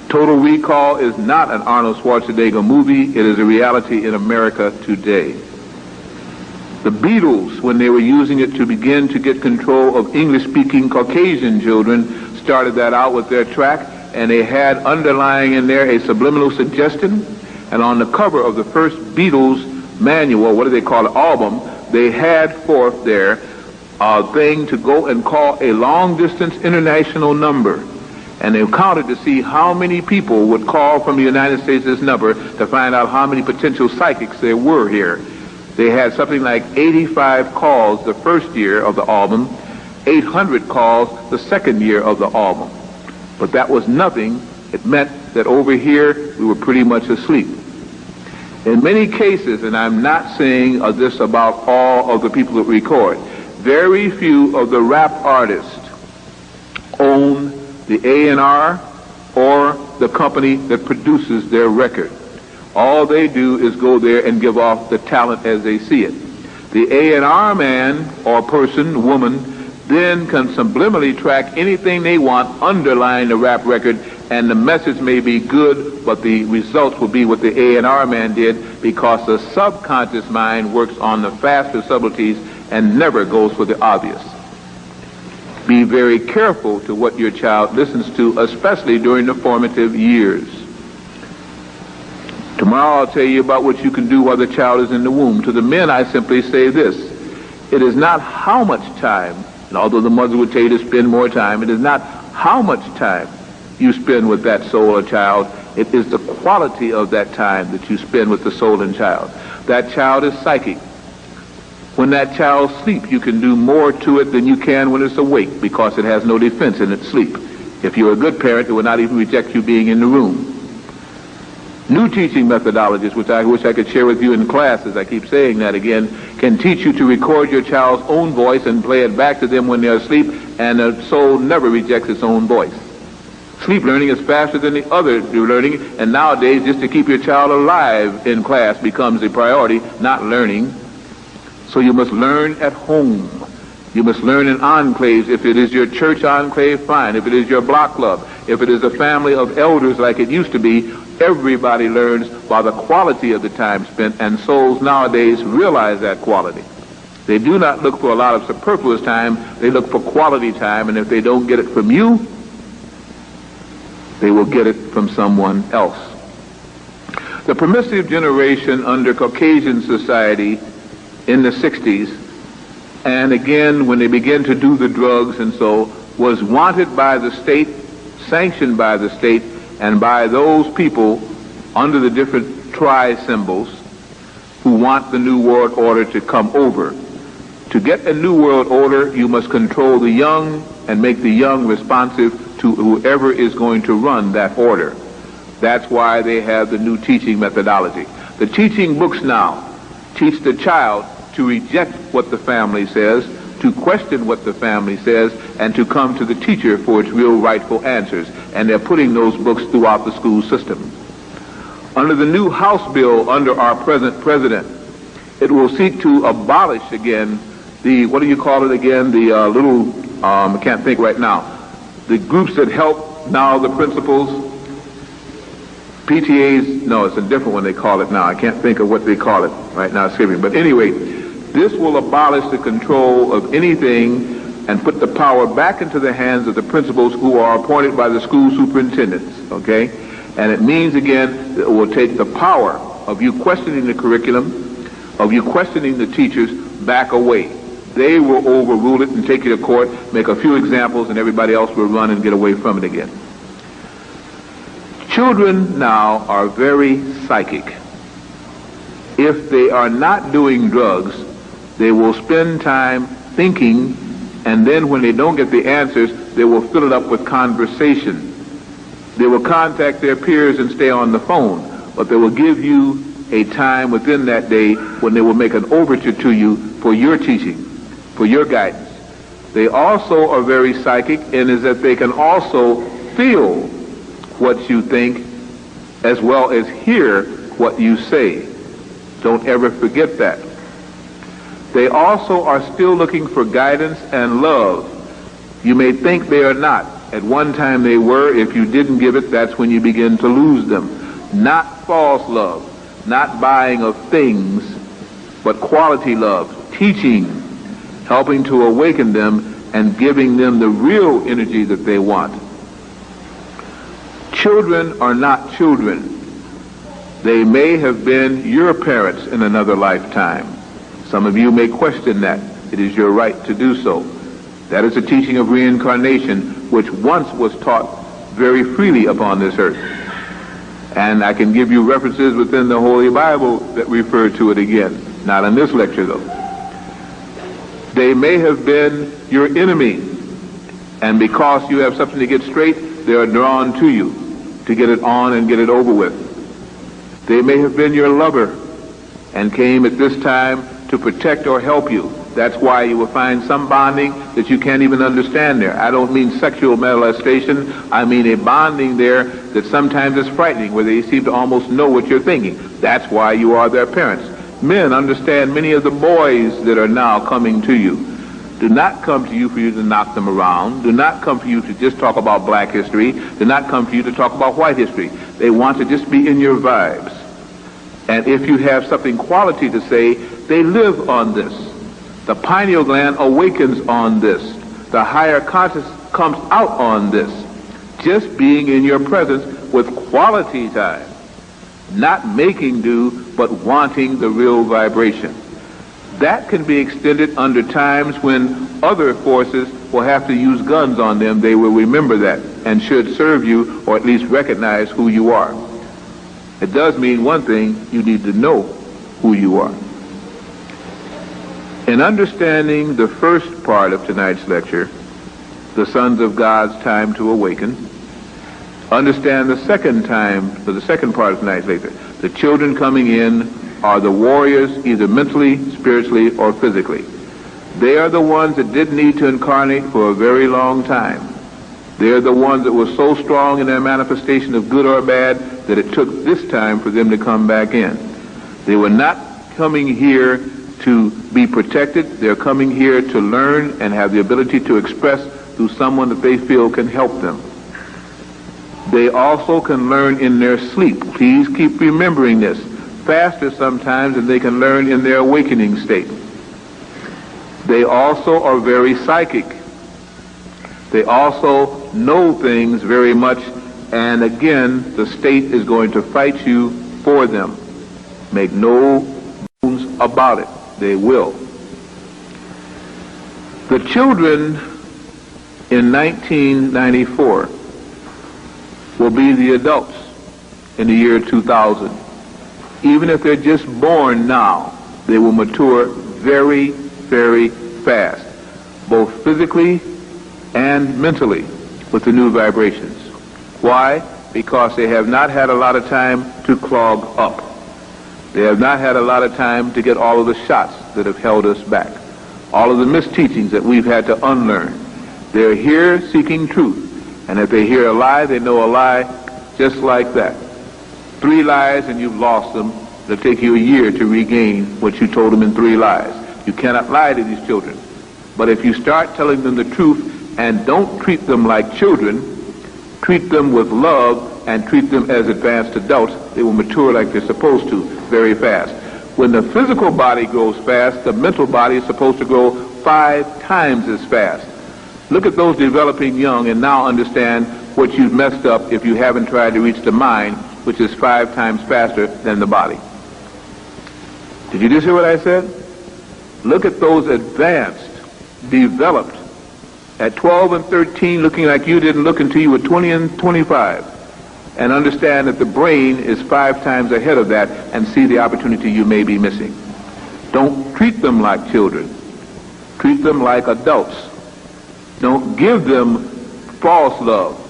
Total Recall is not an Arnold Schwarzenegger movie. It is a reality in America today. The Beatles, when they were using it to begin to get control of English-speaking Caucasian children, started that out with their track, and they had underlying in there a subliminal suggestion. And on the cover of the first Beatles manual, what do they call it, album, they had forth there a thing to go and call a long-distance international number. And they counted to see how many people would call from the United States this number to find out how many potential psychics there were here. They had something like 85 calls the first year of the album, 800 calls the second year of the album. But that was nothing. It meant that over here we were pretty much asleep. In many cases, and I'm not saying this about all of the people that record, very few of the rap artists own the A&R or the company that produces their record. All they do is go there and give off the talent as they see it. The A&R man or person, woman, then can subliminally track anything they want underlying the rap record, and the message may be good, but the results will be what the A&R man did, because the subconscious mind works on the faster subtleties and never goes for the obvious. Be very careful to what your child listens to, especially during the formative years. Tomorrow I'll tell you about what you can do while the child is in the womb. To the men, I simply say this: it is not how much time, and although the mother would tell you to spend more time, it is not how much time you spend with that soul or child. It is the quality of that time that you spend with the soul and child. That child is psychic. When that child sleeps, you can do more to it than you can when it's awake, because it has no defense in its sleep. If you're a good parent, it will not even reject you being in the room. New teaching methodologies, which I wish I could share with you in classes, I keep saying that again, can teach you to record your child's own voice and play it back to them when they're asleep, and the soul never rejects its own voice. Sleep learning is faster than the other learning, and nowadays just to keep your child alive in class becomes a priority, not learning. So you must learn at home. You must learn in enclaves. If it is your church enclave, fine. If it is your block club, if it is a family of elders like it used to be, everybody learns by the quality of the time spent, and souls nowadays realize that quality. They do not look for a lot of superfluous time. They look for quality time, and if they don't get it from you, they will get it from someone else. The permissive generation under Caucasian society in the 60s, and again when they began to do the drugs and so, was wanted by the state, sanctioned by the state, and by those people under the different tri-symbols who want the New World Order to come over. To get a new world order, you must control the young and make the young responsive to whoever is going to run that order. That's why they have the new teaching methodology. The teaching books now teach the child to reject what the family says, to question what the family says, and to come to the teacher for its real rightful answers. And they're putting those books throughout the school system. Under the new House bill under our present president, it will seek to abolish again the, what do you call it again, the I can't think right now, the groups that help now the principals, PTAs, no, it's a different one they call it now. I can't think of what they call it right now, excuse me. But anyway, this will abolish the control of anything and put the power back into the hands of the principals who are appointed by the school superintendents, okay? And it means, again, that it will take the power of you questioning the curriculum, of you questioning the teachers, back away. They will overrule it and take you to court, make a few examples, and everybody else will run and get away from it again. Children now are very psychic. If they are not doing drugs, they will spend time thinking, and then when they don't get the answers, they will fill it up with conversation. They will contact their peers and stay on the phone, but they will give you a time within that day when they will make an overture to you for your teaching, for your guidance. They also are very psychic in is that they can also feel what you think as well as hear what you say. Don't ever forget that. They also are still looking for guidance and love. You may think they are not. At one time they were. If you didn't give it, that's when you begin to lose them. Not false love, not buying of things, but quality love, teaching, helping to awaken them and giving them the real energy that they want. Children are not children. They may have been your parents in another lifetime. Some of you may question that. It is your right to do so. That is the teaching of reincarnation, which once was taught very freely upon this earth. And I can give you references within the Holy Bible that refer to it again. Not in this lecture, though. They may have been your enemy, and because you have something to get straight, they are drawn to you to get it on and get it over with. They may have been your lover and came at this time to protect or help you. That's why you will find some bonding that you can't even understand there. I don't mean sexual molestation. I mean a bonding there that sometimes is frightening, where they seem to almost know what you're thinking. That's why you are their parents. Men understand many of the boys that are now coming to you. Do not come to you for you to knock them around. Do not come for you to just talk about black history. Do not come for you to talk about white history. They want to just be in your vibes. And if you have something quality to say, they live on this. The pineal gland awakens on this. The higher consciousness comes out on this. Just being in your presence with quality time. Not making do, but wanting the real vibration. That can be extended under times when other forces will have to use guns on them. They will remember that and should serve you, or at least recognize who you are. It does mean one thing: you need to know who you are. In understanding the first part of tonight's lecture, the Sons of God's Time to Awaken, understand the second part of tonight's lecture. The children coming in are the warriors, either mentally, spiritually, or physically. They are the ones that didn't need to incarnate for a very long time. They are the ones that were so strong in their manifestation of good or bad that it took this time for them to come back in. They were not coming here to be protected. They're coming here to learn and have the ability to express through someone that they feel can help them. They also can learn in their sleep. Please keep remembering this. Faster sometimes than they can learn in their awakening state. They also are very psychic. They also know things very much, and again, the state is going to fight you for them. Make no bones about it. They will. The children in 1994 will be the adults in the year 2000. Even if they're just born now, they will mature very very fast, both physically and mentally, with the new vibrations. Why? Because they have not had a lot of time to clog up. They have not had a lot of time to get all of the shots that have held us back, all of the misteachings that we've had to unlearn. They're here seeking truth, and if they hear a lie, they know a lie just like that. 3 lies and you've lost them. It'll take you a year to regain what you told them in 3 lies. You cannot lie to these children. But if you start telling them the truth and don't treat them like children, treat them with love and treat them as advanced adults, they will mature like they're supposed to very fast. When the physical body grows fast, the mental body is supposed to grow 5 times as fast. Look at those developing young and now understand what you've messed up if you haven't tried to reach the mind, which is 5 times faster than the body. Did you just hear what I said? Look at those advanced, developed, at 12 and 13 looking like you didn't look until you were 20 and 25. And understand that the brain is 5 times ahead of that and see the opportunity you may be missing. Don't treat them like children. Treat them like adults. Don't give them false love.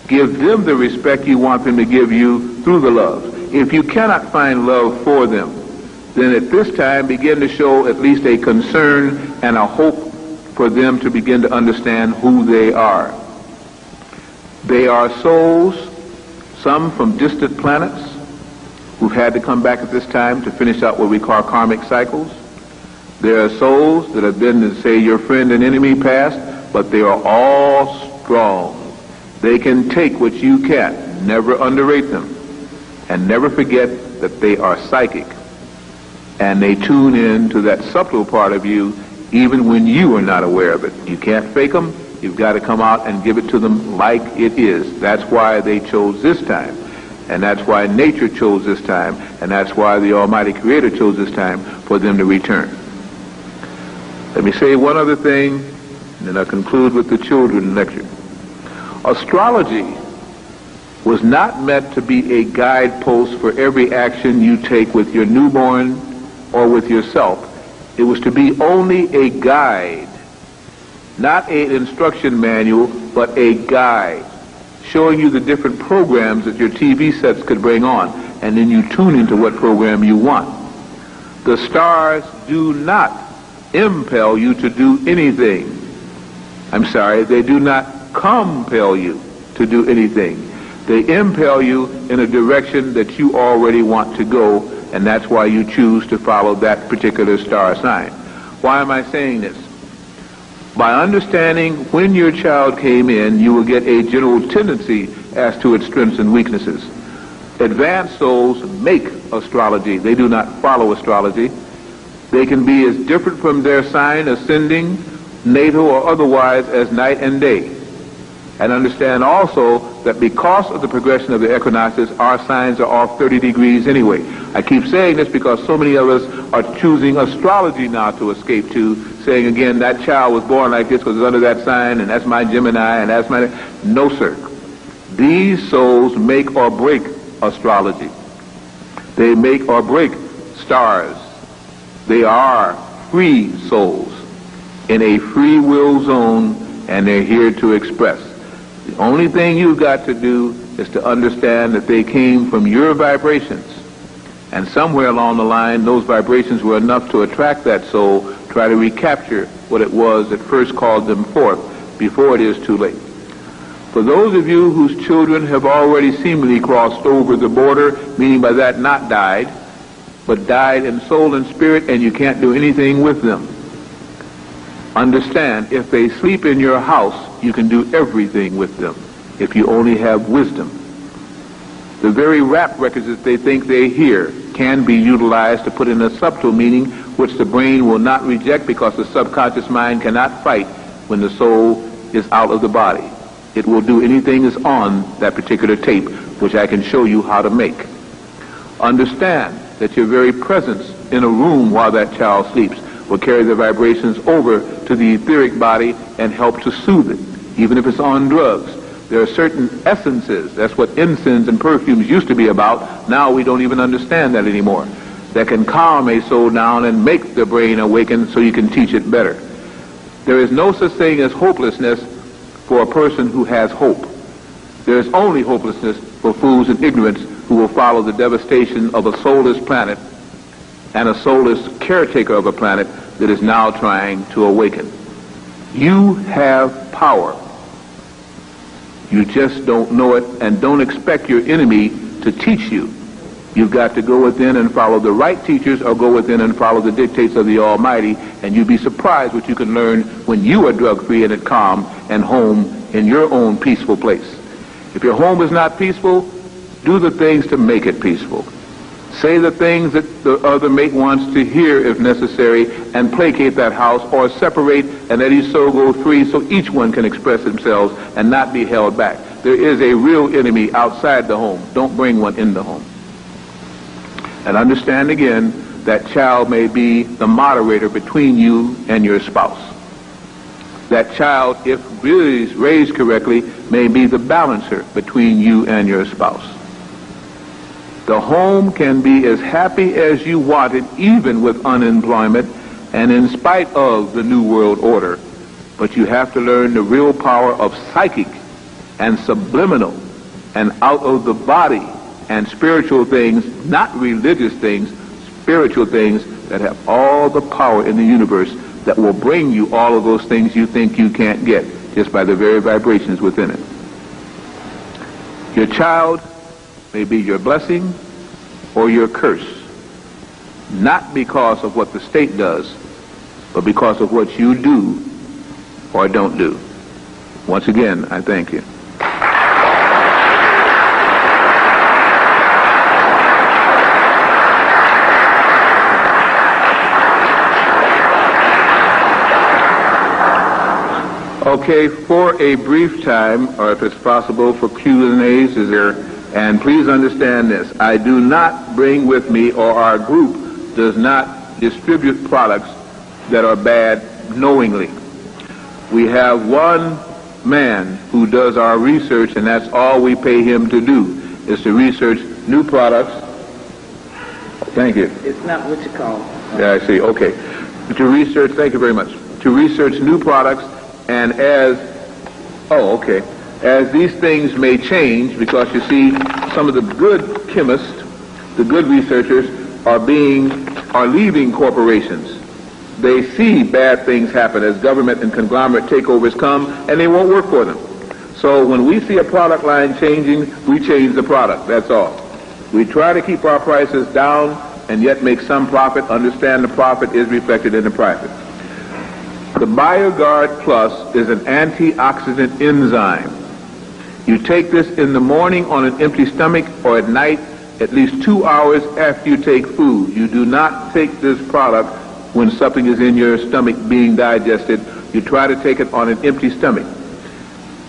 Give them the respect you want them to give you through the love. If you cannot find love for them, then at this time begin to show at least a concern and a hope for them to begin to understand who they are. They are souls, some from distant planets, who've had to come back at this time to finish out what we call karmic cycles. There are souls that have been, to say, your friend and enemy past, but they are all strong. They can take what you can't. Never underrate them. And never forget that they are psychic. And they tune in to that subtle part of you even when you are not aware of it. You can't fake them. You've got to come out and give it to them like it is. That's why they chose this time. And that's why nature chose this time. And that's why the Almighty Creator chose this time for them to return. Let me say one other thing, and then I'll conclude with the children lecture. Astrology was not meant to be a guidepost for every action you take with your newborn or with yourself. It was to be only a guide, not an instruction manual, but a guide, showing you the different programs that your TV sets could bring on, and then you tune into what program you want. The stars do not impel you to do anything. I'm sorry, they do not compel you to do anything. They impel you in a direction that you already want to go, and that's why you choose to follow that particular star sign. Why am I saying this? By understanding when your child came in, you will get a general tendency as to its strengths and weaknesses. Advanced souls make astrology. They do not follow astrology. They can be as different from their sign, ascending, natal, or otherwise as night and day. And understand also that because of the progression of the equinoxes, our signs are off 30 degrees anyway. I keep saying this because so many of us are choosing astrology now to escape to, saying again, that child was born like this because it's under that sign, and that's my Gemini, and that's my... No, sir. These souls make or break astrology. They make or break stars. They are free souls in a free will zone, and they're here to express. The only thing you've got to do is to understand that they came from your vibrations. And somewhere along the line, those vibrations were enough to attract that soul, try to recapture what it was that first called them forth before it is too late. For those of you whose children have already seemingly crossed over the border, meaning by that not died, but died in soul and spirit, and you can't do anything with them, understand, if they sleep in your house, you can do everything with them if you only have wisdom. The very rap records that they think they hear can be utilized to put in a subtle meaning which the brain will not reject, because the subconscious mind cannot fight when the soul is out of the body. It will do anything that's on that particular tape, which I can show you how to make. Understand that your very presence in a room while that child sleeps will carry the vibrations over to the etheric body and help to soothe it, even if it's on drugs. There are certain essences. That's what incense and perfumes used to be about. Now we don't even understand that anymore. that can calm a soul down and make the brain awaken so you can teach it better. There is no such thing as hopelessness for a person who has hope. There is only hopelessness for fools and ignorance who will follow the devastation of a soulless planet and a soulless caretaker of a planet that is now trying to awaken. You have power. You just don't know it, and don't expect your enemy to teach you. You've got to go within and follow the right teachers, or go within and follow the dictates of the Almighty, and you'd be surprised what you can learn when you are drug-free and at calm and home in your own peaceful place. If your home is not peaceful, do the things to make it peaceful. Say the things that the other mate wants to hear if necessary, and placate that house, or separate and let each soul go free so each one can express themselves and not be held back. There is a real enemy outside the home. Don't bring one in the home. And understand again, that child may be the moderator between you and your spouse. That child, if really raised correctly, may be the balancer between you and your spouse. The home can be as happy as you want it, even with unemployment and in spite of the New World Order. But you have to learn the real power of psychic and subliminal and out of the body and spiritual things, not religious things, spiritual things that have all the power in the universe that will bring you all of those things you think you can't get just by the very vibrations within it. Your child may be your blessing or your curse, not because of what the state does, but because of what you do or don't do. Once again, I thank you. Okay, for a brief time, or if it's possible, for Q&As, and please understand this, I do not bring with me, or our group does not distribute products that are bad knowingly. We have one man who does our research, and that's all we pay him to do, is to research new products. Thank you. It's not what you call. Yeah, I see, okay. To research, thank you very much. To research new products, and as these things may change, because you see, some of the good chemists, the good researchers, are leaving corporations. They see bad things happen as government and conglomerate takeovers come, and they won't work for them. So when we see a product line changing, we change the product, that's all. We try to keep our prices down and yet make some profit, understand the profit is reflected in the profit. The BioGuard Plus is an antioxidant enzyme. You take this in the morning on an empty stomach, or at night at least 2 hours after you take food. You do not take this product when something is in your stomach being digested. You try to take it on an empty stomach.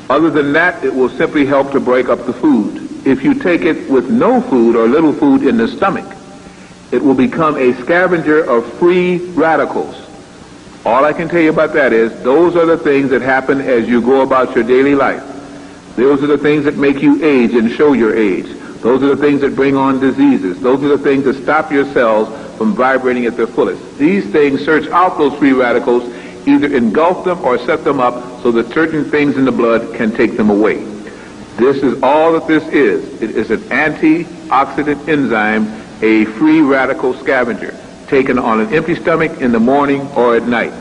Other than that, it will simply help to break up the food. If you take it with no food or little food in the stomach, it will become a scavenger of free radicals. All I can tell you about that is, those are the things that happen as you go about your daily life. Those are the things that make you age and show your age. Those are the things that bring on diseases. Those are the things that stop your cells from vibrating at their fullest. These things search out those free radicals, either engulf them or set them up so that certain things in the blood can take them away. This is all that this is. It is an antioxidant enzyme, a free radical scavenger, taken on an empty stomach in the morning or at night.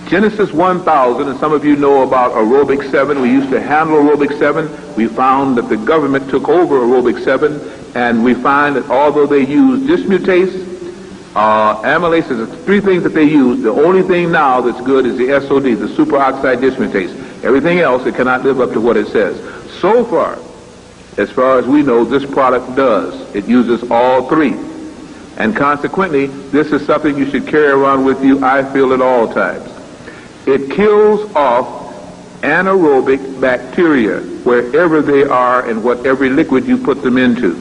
Genesis 1000, and some of you know about aerobic 7. We used to handle aerobic 7. We found that the government took over aerobic 7, and we find that although they use dismutase, amylase, is the three things that they use, the only thing now that's good is the SOD, the superoxide dismutase. Everything else, it cannot live up to what it says. So far as we know, this product does. It uses all three. And consequently, this is something you should carry around with you, I feel, at all times. It kills off anaerobic bacteria wherever they are and whatever liquid you put them into.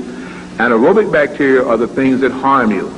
Anaerobic bacteria are the things that harm you.